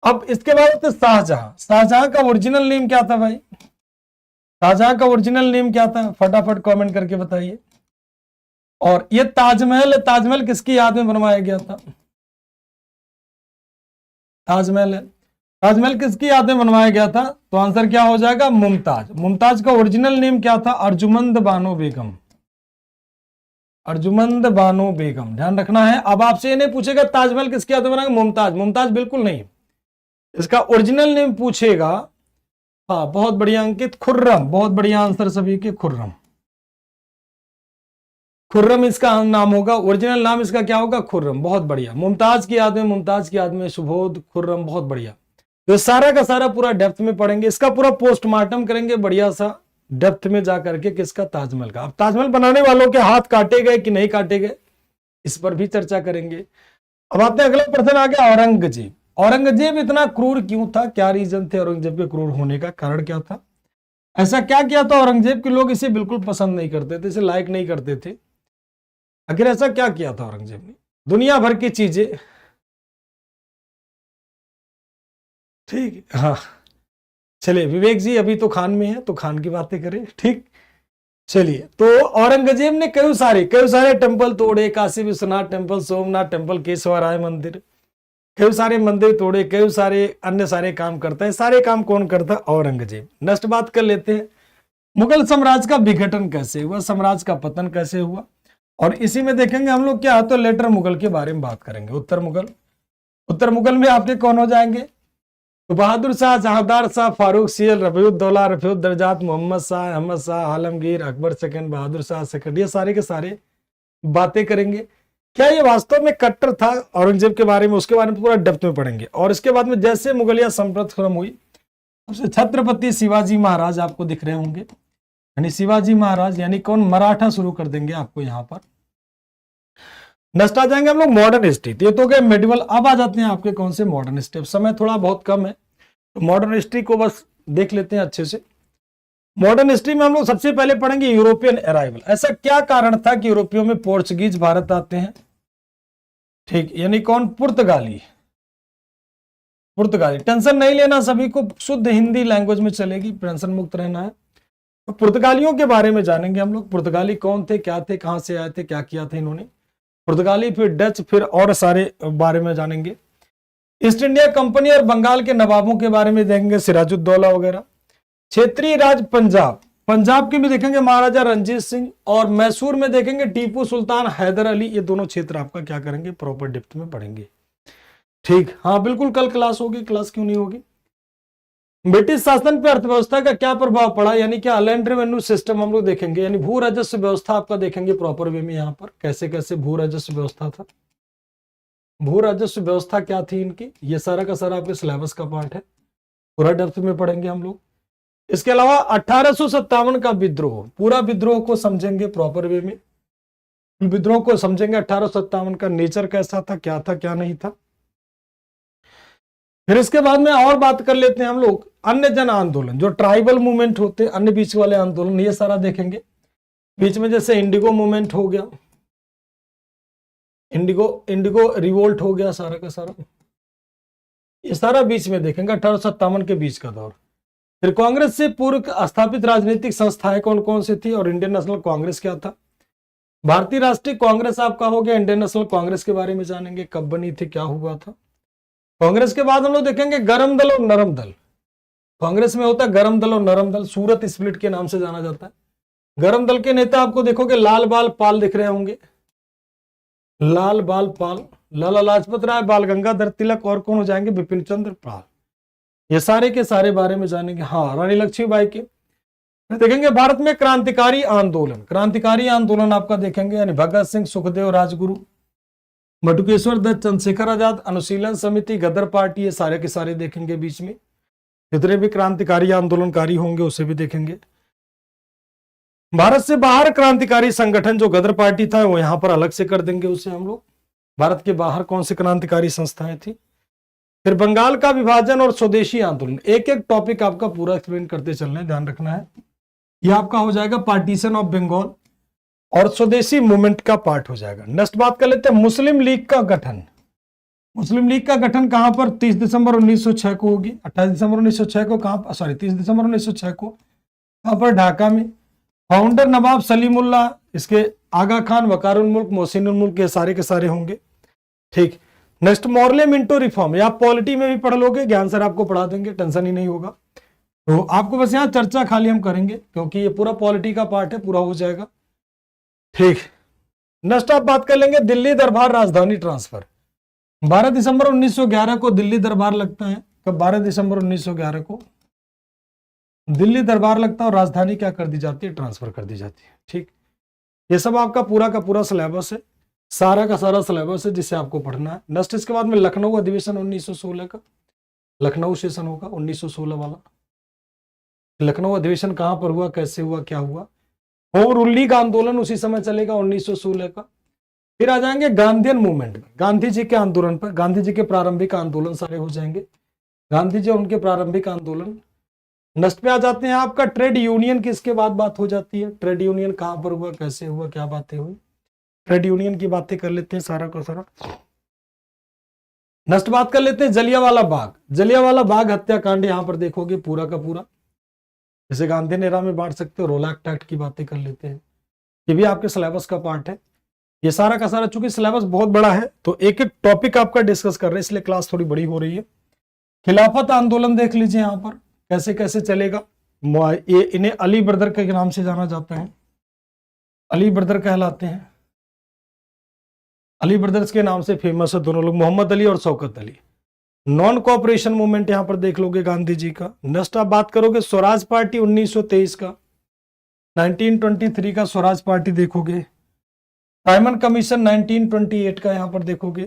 अब इसके बाद तो शाहजहां। शाहजहां का ओरिजिनल नेम क्या था भाई? शाहजहां का ओरिजिनल नेम क्या था? फटाफट कमेंट करके बताइए। और ये ताजमहल, ताजमहल किसकी याद में बनवाया गया था? ताजमहल है, ताजमहल किसकी याद में बनवाया गया था? तो आंसर क्या हो जाएगा? मुमताज। मुमताज का ओरिजिनल नेम क्या था? अर्जुमंद बानो बेगम। अर्जुमंद बानो बेगम, ध्यान रखना है। अब आपसे ये नहीं पूछेगा ताजमहल किसकी याद में बना? मुमताज। मुमताज बिल्कुल नहीं, इसका ओरिजिनल नेम पूछेगा। हाँ बहुत बढ़िया अंकित, खुर्रम। बहुत बढ़िया आंसर सभी के, खुर्रम। खुर्रम इसका नाम होगा, ओरिजिनल नाम इसका क्या होगा? खुर्रम। बहुत बढ़िया। मुमताज की याद में, मुमताज की याद में सुबोध, खुर्रम। बहुत बढ़िया। तो सारा का सारा पूरा डेप्थ में पढ़ेंगे, इसका पूरा पोस्टमार्टम करेंगे बढ़िया सा डेप्थ में जा करके, किसका? ताजमहल का। अब ताजमहल बनाने वालों के हाथ काटे गए कि नहीं काटे गए, इस पर भी चर्चा करेंगे। अब आते हैं, अगला प्रश्न आ गया औरंगजेब। औरंगजेब इतना क्रूर क्यों था? क्या रीजन थे औरंगजेब के क्रूर होने का? कारण क्या था? ऐसा क्या किया था औरंगजेब के लोग इसे बिल्कुल पसंद नहीं करते थे, इसे लाइक नहीं करते थे? आखिर ऐसा क्या किया था औरंगजेब ने? दुनिया भर की चीजें, ठीक है। हाँ चलिए विवेक जी अभी तो खान में है, तो खान की बातें करें, ठीक। चलिए, तो औरंगजेब ने कई सारे टेंपल तोड़े, काशी विश्वनाथ टेंपल, सोमनाथ टेंपल, केशवराय मंदिर, कई सारे मंदिर तोड़े, कई सारे अन्य सारे काम करता है। सारे काम कौन करता? औरंगजेब। नेक्स्ट बात कर लेते हैं, मुगल साम्राज्य का विघटन कैसे हुआ, साम्राज्य का पतन कैसे हुआ, और इसी में देखेंगे हम लोग क्या, तो लेटर मुगल के बारे में बात करेंगे। उत्तर मुगल, उत्तर मुगल में आपके कौन हो जाएंगे? तो Bahadur Shah, Jahandar Shah, Farooq seal, रफीउद्दौला, रफीउद्दर्जात, Mohammad Shah, Ahmad Shah, Alamgir, Akbar second, Bahadur Shah second, ये सारे के सारे बातें करेंगे। क्या ये वास्तव में कट्टर था औरंगजेब के बारे में, उसके बारे में पूरा डेप्थ में पढ़ेंगे। और इसके बाद में जैसे मुगलिया संप्रत खत्म हुई, सबसे छत्रपति शिवाजी महाराज आपको दिख रहे होंगे, यानी शिवाजी महाराज, यानी कौन? मराठा शुरू कर देंगे आपको यहाँ पर। नेक्स्ट आ जाएंगे हम लोग मॉडर्न हिस्ट्री। ये तो गए मेडिवल। अब आ जाते हैं आपके कौन से? Modern history. समय थोड़ा बहुत कम है, तो मॉडर्न हिस्ट्री को बस देख लेते हैं अच्छे से। मॉडर्न हिस्ट्री में हम लोग सबसे पहले पढ़ेंगे यूरोपियन अराइवल। ऐसा क्या कारण था कि यूरोपियों में पोर्चुगीज भारत आते हैं? ठीक, यानी कौन? पुर्तगाली। पुर्तगाली, टेंशन नहीं लेना, सभी को शुद्ध हिंदी लैंग्वेज में चलेगी, टेंशन मुक्त रहना है। तो पुर्तगालियों के बारे में जानेंगे हम लोग। पुर्तगाली कौन थे, क्या थे, कहां से आए थे, क्या किया था इन्होंने? पुर्तगाली, फिर डच, फिर और सारे बारे में जानेंगे। ईस्ट इंडिया कंपनी और बंगाल के नवाबों के बारे में देखेंगे, सिराजुद्दौला वगैरह। क्षेत्रीय राज पंजाब, पंजाब के भी देखेंगे महाराजा रंजीत सिंह, और मैसूर में देखेंगे टीपू सुल्तान, हैदर अली। ये दोनों क्षेत्र आपका क्या करेंगे? प्रॉपर डेप्थ में पढ़ेंगे, ठीक। हाँ बिल्कुल, कल क्लास होगी, क्लास क्यों नहीं होगी। ब्रिटिश शासन पर अर्थव्यवस्था का क्या प्रभाव पड़ा, यानी क्या लैंड रेवेन्यू सिस्टम हम लोग देखेंगे, यानी भू राजस्व व्यवस्था आपका देखेंगे प्रॉपर वे में। यहाँ पर कैसे कैसे भू राजस्व व्यवस्था था, भू राजस्व व्यवस्था क्या थी इनकी, ये सारा का सारा आपके सिलेबस का पार्ट है, पूरा डेप्थ में पढ़ेंगे हम लोग। इसके अलावा 1857 का विद्रोह, पूरा विद्रोह को समझेंगे प्रॉपर वे में, विद्रोह को समझेंगे। 1857 का नेचर कैसा था, क्या था, क्या नहीं था। फिर इसके बाद में और बात कर लेते हैं हम लोग अन्य जन आंदोलन, जो ट्राइबल मूवमेंट होते, अन्य बीच वाले आंदोलन, ये सारा देखेंगे। बीच में जैसे इंडिगो मूवमेंट हो गया, इंडिगो रिवोल्ट हो गया, सारा का सारा ये सारा बीच में देखेंगे, 1857 के बीच का दौर। फिर कांग्रेस से पूर्व स्थापित राजनीतिक संस्थाएं कौन कौन सी थी, और इंडियन नेशनल कांग्रेस क्या था। भारतीय राष्ट्रीय कांग्रेस आपका हो गया, इंडियन नेशनल कांग्रेस के बारे में जानेंगे, कब बनी थी, क्या हुआ था। कांग्रेस के बाद हम लोग देखेंगे गरम दल और नरम दल। कांग्रेस में होता है गरम दल और नरम दल, सूरत स्प्लिट के नाम से जाना जाता है। गरम दल के नेता आपको देखोगे लाल बाल पाल दिख रहे होंगे, लाल बाल पाल, लाला लाजपत राय, बाल गंगाधर तिलक, और कौन हो जाएंगे? बिपिन चंद्र पाल। ये सारे के सारे बारे में जानेंगे। हाँ, रानी लक्ष्मीबाई के देखेंगे। भारत में क्रांतिकारी आंदोलन, क्रांतिकारी आंदोलन आपका देखेंगे, यानी भगत सिंह, सुखदेव, राजगुरु, बटुकेश्वर दत्त, चंद्रशेखर आजाद, अनुशीलन समिति, गदर पार्टी, ये सारे के सारे देखेंगे बीच में। जितने भी क्रांतिकारी आंदोलनकारी होंगे उसे भी देखेंगे। भारत से बाहर क्रांतिकारी संगठन, जो गदर पार्टी था, वो यहां पर अलग से कर देंगे उसे हम लोग। भारत के बाहर कौन सी क्रांतिकारी संस्थाएं थी। फिर बंगाल का विभाजन और स्वदेशी आंदोलन, एक एक टॉपिक आपका पूरा एक्सप्लेन करते चलना है, ध्यान रखना है। ये आपका हो जाएगा पार्टीशन ऑफ बंगाल और स्वदेशी मूवमेंट का पार्ट हो जाएगा। नेक्स्ट बात कर लेते हैं मुस्लिम लीग का गठन। मुस्लिम लीग का गठन कहां पर 30 दिसंबर 1906 को होगी। 28 दिसंबर 1906 को कहां पर, सॉरी 30 दिसंबर 1906 को कहां पर, ढाका में। फाउंडर नवाब सलीमुल्लाह, इसके आगा खान, वकारुल मुल्क, मोहसिनुल मुल्क, ये सारे के सारे होंगे। ठीक। नेक्स्ट मॉरले मिंटो रिफॉर्म, या आप पॉलिटी में भी पढ़ लोगे, ज्ञान सर आपको पढ़ा देंगे, टेंशन ही नहीं होगा। तो आपको बस यहाँ चर्चा खाली हम करेंगे क्योंकि ये पूरा पॉलिटी का पार्ट है, पूरा हो जाएगा। ठीक। नेक्स्ट आप बात कर लेंगे दिल्ली दरबार राजधानी ट्रांसफर। 12 दिसंबर 1911 को दिल्ली दरबार लगता है। कब? 12 दिसंबर 1911 को दिल्ली दरबार लगता है और राजधानी क्या कर दी जाती है, ट्रांसफर कर दी जाती है। ठीक। ये सब आपका पूरा का पूरा सिलेबस है, सारा का सारा सिलेबस है जिसे आपको पढ़ना है। नेक्स्ट इसके बाद में लखनऊ अधिवेशन 1916 का, लखनऊ सेशन होगा 1916 वाला। लखनऊ अधिवेशन कहां पर हुआ, कैसे हुआ, क्या हुआ। होम रूल लीग आंदोलन उसी समय चलेगा 1916 का। फिर आ जाएंगे गांधीयन मूवमेंट में, गांधी जी के आंदोलन पर, गांधी जी के प्रारंभिक आंदोलन सारे हो जाएंगे, गांधी जी और उनके प्रारंभिक आंदोलन। नेक्स्ट पे आ जाते हैं आपका ट्रेड यूनियन की, इसके बाद बात हो जाती है ट्रेड यूनियन कहां पर हुआ, कैसे हुआ, क्या बातें हुई, ट्रेड यूनियन की बातें कर लेते हैं सारा का सारा। नेक्स्ट बात कर लेते हैं जलियांवाला बाग। जलियांवाला बाग हत्याकांड यहां पर देखोगे पूरा का पूरा, जैसे गांधी नेरा में बांट सकते हो। रोलैक्ट एक्ट की बातें कर लेते हैं, ये भी आपके सिलेबस का पार्ट है। ये सारा का सारा चूंकि सिलेबस बहुत बड़ा है तो एक एक टॉपिक आपका डिस्कस कर रहे हैं, इसलिए क्लास थोड़ी बड़ी हो रही है। खिलाफत आंदोलन देख लीजिए यहाँ पर कैसे कैसे चलेगा। ये इन्हें अली ब्रदर के नाम से जाना जाता है, अली ब्रदर कहलाते हैं, अली ब्रदर्स के नाम से फेमस है दोनों लोग, मोहम्मद अली और Shaukat Ali. Non cooperation movement यहां पर देख लोगे गांधी जी का। नेक्स्ट आप बात करोगे स्वराज पार्टी 1923 का, 1923 का स्वराज पार्टी देखोगे। साइमन कमीशन 1928 का यहां पर देखोगे।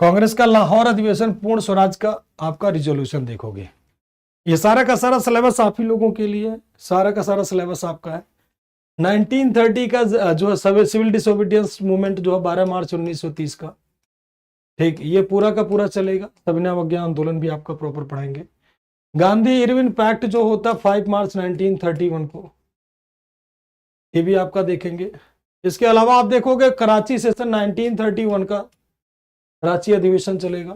कांग्रेस का लाहौर अधिवेशन पूर्ण स्वराज का आपका रिजोल्यूशन देखोगे। ये सारा का सारा सिलेबस आप ही लोगों के लिए है, सारा का सारा सिलेबस आपका है। 1930 का जो है सिविल डिसोबीडियंस मूवमेंट जो है 12 मार्च 1930 का। ठीक, ये पूरा का पूरा चलेगा। सविनय अवज्ञा आंदोलन भी आपका प्रॉपर पढ़ाएंगे। गांधी इरविन पैक्ट जो होता 5 मार्च 1931 को, ये भी आपका देखेंगे। इसके अलावा आप देखोगे कराची सेशन 1931 का कराची अधिवेशन चलेगा,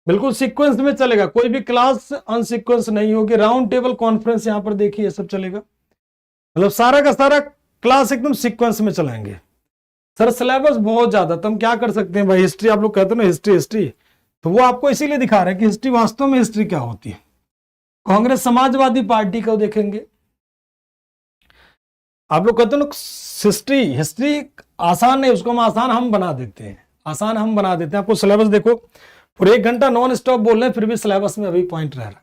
बिल्कुल सीक्वेंस में चलेगा, कोई भी क्लास अनसीक्वेंस नहीं होगी। राउंड टेबल कॉन्फ्रेंस यहां पर देखिए, ये सब चलेगा, मतलब सारा का सारा क्लास एकदम सीक्वेंस में चलाएंगे। सर सिलेबस बहुत ज्यादा, तो हम क्या कर सकते हैं भाई, हिस्ट्री आप लोग कहते हो ना हिस्ट्री हिस्ट्री, तो वो आपको इसीलिए दिखा रहे हैं कि हिस्ट्री वास्तव में हिस्ट्री क्या होती है। कांग्रेस समाजवादी पार्टी को देखेंगे। आप लोग कहते हो ना हिस्ट्री हिस्ट्री आसान है, उसको हम आसान हम बना देते हैं, आसान हम बना देते हैं। आपको सिलेबस देखो, पूरे 1 घंटा नॉन स्टॉप बोल रहे हैं, फिर भी सिलेबस में अभी पॉइंट रह रहा है।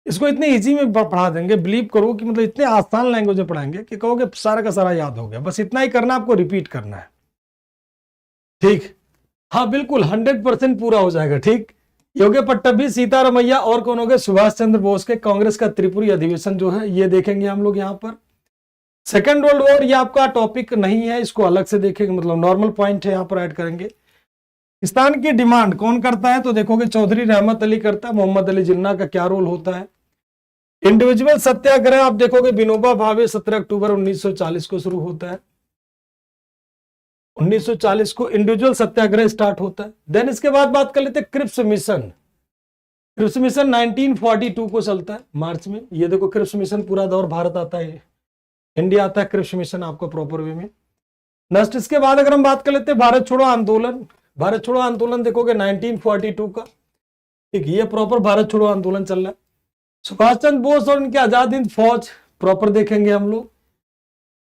इसको इतने इजी में पढ़ा देंगे, बिलीव करो कि मतलब इतने आसान लैंग्वेज में पढ़ाएंगे कि कहोगे सारा का सारा याद हो गया। बस इतना ही करना, आपको रिपीट करना है। ठीक, हाँ बिल्कुल 100% पूरा हो जाएगा। ठीक, योगी पट्टभी, सीतारमैया और कौन हो गए, सुभाष चंद्र बोस के। कांग्रेस का त्रिपुरी अधिवेशन जो है ये देखेंगे हम लोग यहाँ पर। सेकेंड वर्ल्ड वॉर ये आपका टॉपिक नहीं है, इसको अलग से देखेंगे, मतलब नॉर्मल पॉइंट है यहाँ पर ऐड करेंगे। पाकिस्तान की डिमांड कौन करता है, तो देखोगे चौधरी रहमत अली करता है, मोहम्मद अली जिन्ना का क्या रोल होता है। इंडिविजुअल सत्याग्रह आप देखोगे विनोबा भावे 17 अक्टूबर 1940 को शुरू होता है, 1940 को इंडिविजुअल सत्याग्रह स्टार्ट होता है। देन इसके बाद बात कर लेते हैं क्रिप्स मिशन। क्रिप्स मिशन 1942 को चलता है मार्च में। ये देखो क्रिप्स मिशन पूरा दौर भारत आता है, इंडिया आता है क्रिप्स मिशन आपको प्रॉपर वे में। नेक्स्ट इसके बाद अगर हम बात कर लेते हैं भारत छोड़ो आंदोलन। भारत छोड़ो आंदोलन देखोगे 1942 का। ठीक, ये प्रॉपर भारत छोड़ो आंदोलन चल रहा है। सुभाष चंद्र बोस और इनके आजाद हिंद फौज प्रॉपर देखेंगे हम लोग।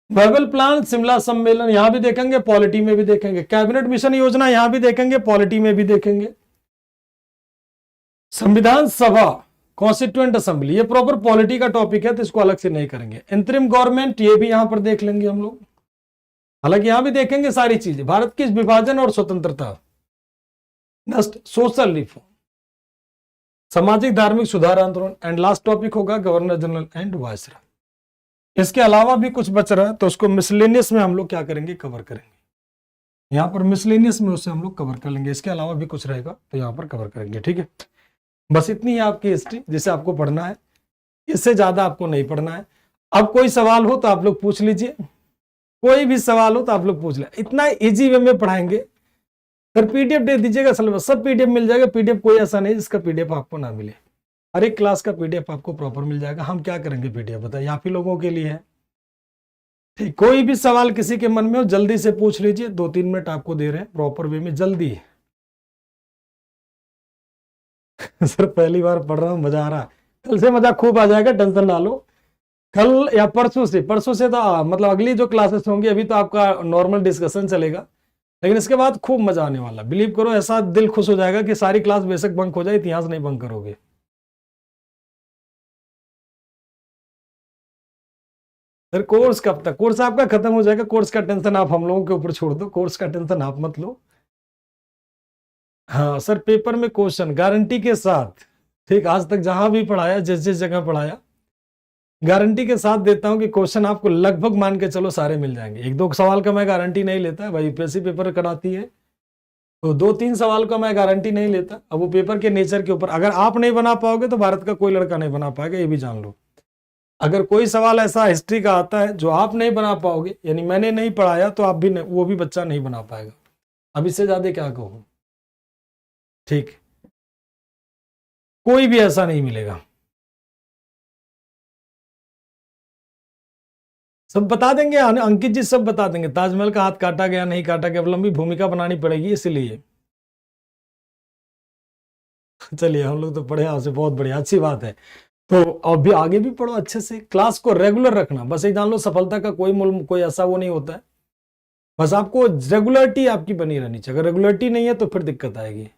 बाइबल प्लान, शिमला सम्मेलन यहां भी देखेंगे, पॉलिटी में भी देखेंगे। कैबिनेट मिशन योजना यहां भी देखेंगे, पॉलिटी में भी देखेंगे। संविधान सभा, कॉन्स्टिट्यूएंट असेंबली, ये प्रॉपर पॉलिटी का टॉपिक है तो इसको अलग से नहीं करेंगे। इंतरिम गवर्नमेंट ये भी यहां पर देख लेंगे हम लोग, हालांकि यहां भी देखेंगे सारी चीजें। भारत की विभाजन और स्वतंत्रता। नेक्स्ट सोशल रिफॉर्म, सामाजिक धार्मिक सुधार आंदोलन। एंड लास्ट टॉपिक होगा गवर्नर जनरल एंड वायसराय। इसके अलावा भी कुछ बच रहा है तो उसको मिसलेनियस में हम लोग क्या करेंगे, कवर करेंगे। यहाँ पर मिसलेनियस में उसे हम लोग कवर कर लेंगे, इसके अलावा भी कुछ रहेगा तो यहाँ पर कवर करेंगे, ठीक है। बस इतनी है आपकी हिस्ट्री जिसे आपको पढ़ना है, इससे ज्यादा आपको नहीं पढ़ना है। अब कोई सवाल हो तो आप लोग पूछ लीजिए, कोई भी सवाल हो तो आप लोग पूछ ले, इतना इजी वे में पढ़ाएंगे। सर पीडीएफ दे दीजिएगा, सब पीडीएफ मिल जाएगा। पीडीएफ कोई ऐसा नहीं जिसका पीडीएफ आपको ना मिले, हर एक क्लास का पीडीएफ आपको प्रॉपर मिल जाएगा। हम क्या करेंगे पीडीएफ, बताइए, आप ही लोगों के लिए है, ठीक। कोई भी सवाल किसी के मन में हो जल्दी से पूछ लीजिए, 2-3 मिनट आपको दे रहे हैं प्रॉपर वे में, जल्दी। सर पहली बार पढ़ रहा हूँ, मजा आ रहा है, कल से मजा खूब आ जाएगा, टेंशन ना लो। कल या परसों से तो मतलब अगली जो क्लासेस होंगी, अभी तो आपका नॉर्मल डिस्कशन चलेगा, लेकिन इसके बाद खूब मजा आने वाला, बिलीव करो, ऐसा दिल खुश हो जाएगा कि सारी क्लास बेशक बंक हो जाए, इतिहास नहीं बंक करोगे। सर कोर्स कब तक, कोर्स आपका खत्म हो जाएगा, कोर्स का टेंशन आप हम लोगों के ऊपर छोड़ दो, कोर्स का टेंशन आप मत लो। हाँ सर, पेपर में क्वेश्चन गारंटी के साथ, ठीक, आज तक जहां भी पढ़ाया, जिस जिस जगह पढ़ाया, गारंटी के साथ देता हूं कि क्वेश्चन आपको लगभग मान के चलो सारे मिल जाएंगे। 1-2 सवाल का मैं गारंटी नहीं लेता भाई, यूपीएससी पेपर कराती है तो 2-3 सवाल का मैं गारंटी नहीं लेता। अब वो पेपर के नेचर के ऊपर, अगर आप नहीं बना पाओगे तो भारत का कोई लड़का नहीं बना पाएगा, ये भी जान लो। अगर कोई सवाल ऐसा हिस्ट्री का आता है जो आप नहीं बना पाओगे, यानी मैंने नहीं पढ़ाया, तो आप भी नहीं, वो भी बच्चा नहीं बना पाएगा। अब इससे ज्यादा क्या कहूं, ठीक, कोई भी ऐसा नहीं मिलेगा। सब बता देंगे अंकित जी, सब बता देंगे, ताजमहल का हाथ काटा गया नहीं काटा गया, लंबी भूमिका बनानी पड़ेगी इसलिए। चलिए हम लोग तो पढ़े आपसे, बहुत बढ़िया, अच्छी बात है। तो अभी आगे भी पढ़ो अच्छे से, क्लास को रेगुलर रखना, बस ये जान लो सफलता का कोई ऐसा वो नहीं होता है, बस आपको रेगुलरिटी आपकी बनी रहनी चाहिए। अगर रेगुलरिटी नहीं है तो फिर दिक्कत आएगी।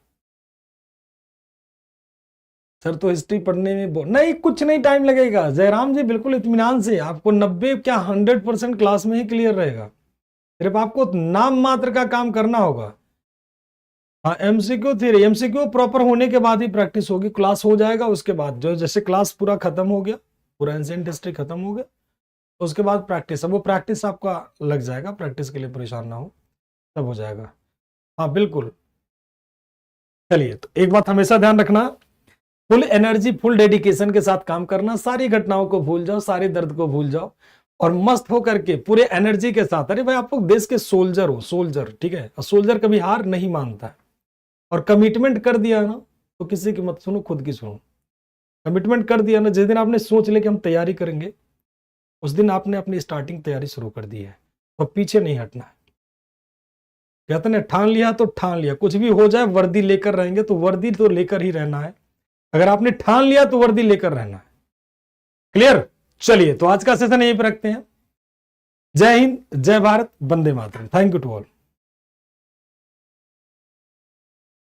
सर तो हिस्ट्री पढ़ने में नहीं, कुछ नहीं टाइम लगेगा जयराम जी, बिल्कुल इत्मीनान से, आपको 90 क्या 100% क्लास में ही क्लियर रहेगा, सिर्फ आपको नाम मात्र का काम करना होगा। हाँ एमसीक्यू थ्योरी, एमसीक्यू प्रॉपर होने के बाद ही प्रैक्टिस होगी, क्लास हो जाएगा उसके बाद, जो जैसे क्लास पूरा खत्म हो गया, पूरा एंशिएंट हिस्ट्री खत्म हो गया, उसके बाद प्रैक्टिस, अब वो प्रैक्टिस आपका लग जाएगा, प्रैक्टिस के लिए परेशान ना हो, सब हो जाएगा। हाँ बिल्कुल। चलिए, तो एक बात हमेशा ध्यान रखना, फुल एनर्जी फुल डेडिकेशन के साथ काम करना, सारी घटनाओं को भूल जाओ, सारे दर्द को भूल जाओ, और मस्त होकर के पूरे एनर्जी के साथ, अरे भाई आप लोग देश के सोल्जर हो, सोल्जर, ठीक है, और सोल्जर कभी हार नहीं मानता है, और कमिटमेंट कर दिया ना तो किसी की मत सुनो, खुद की सुनो। कमिटमेंट कर दिया ना, जिस दिन आपने सोच ले कि हम तैयारी करेंगे, उस दिन आपने अपनी स्टार्टिंग तैयारी शुरू कर दी है, तो पीछे नहीं हटना है। कहते हैं ठान लिया तो ठान लिया, कुछ भी हो जाए वर्दी लेकर रहेंगे, तो वर्दी तो लेकर ही रहना है, अगर आपने ठान लिया तो वर्दी लेकर रहना है। क्लियर? चलिए, तो आज का सेशन यहीं पर रखते हैं। जय हिंद, जय भारत, वंदे मातरम। Thank you to all.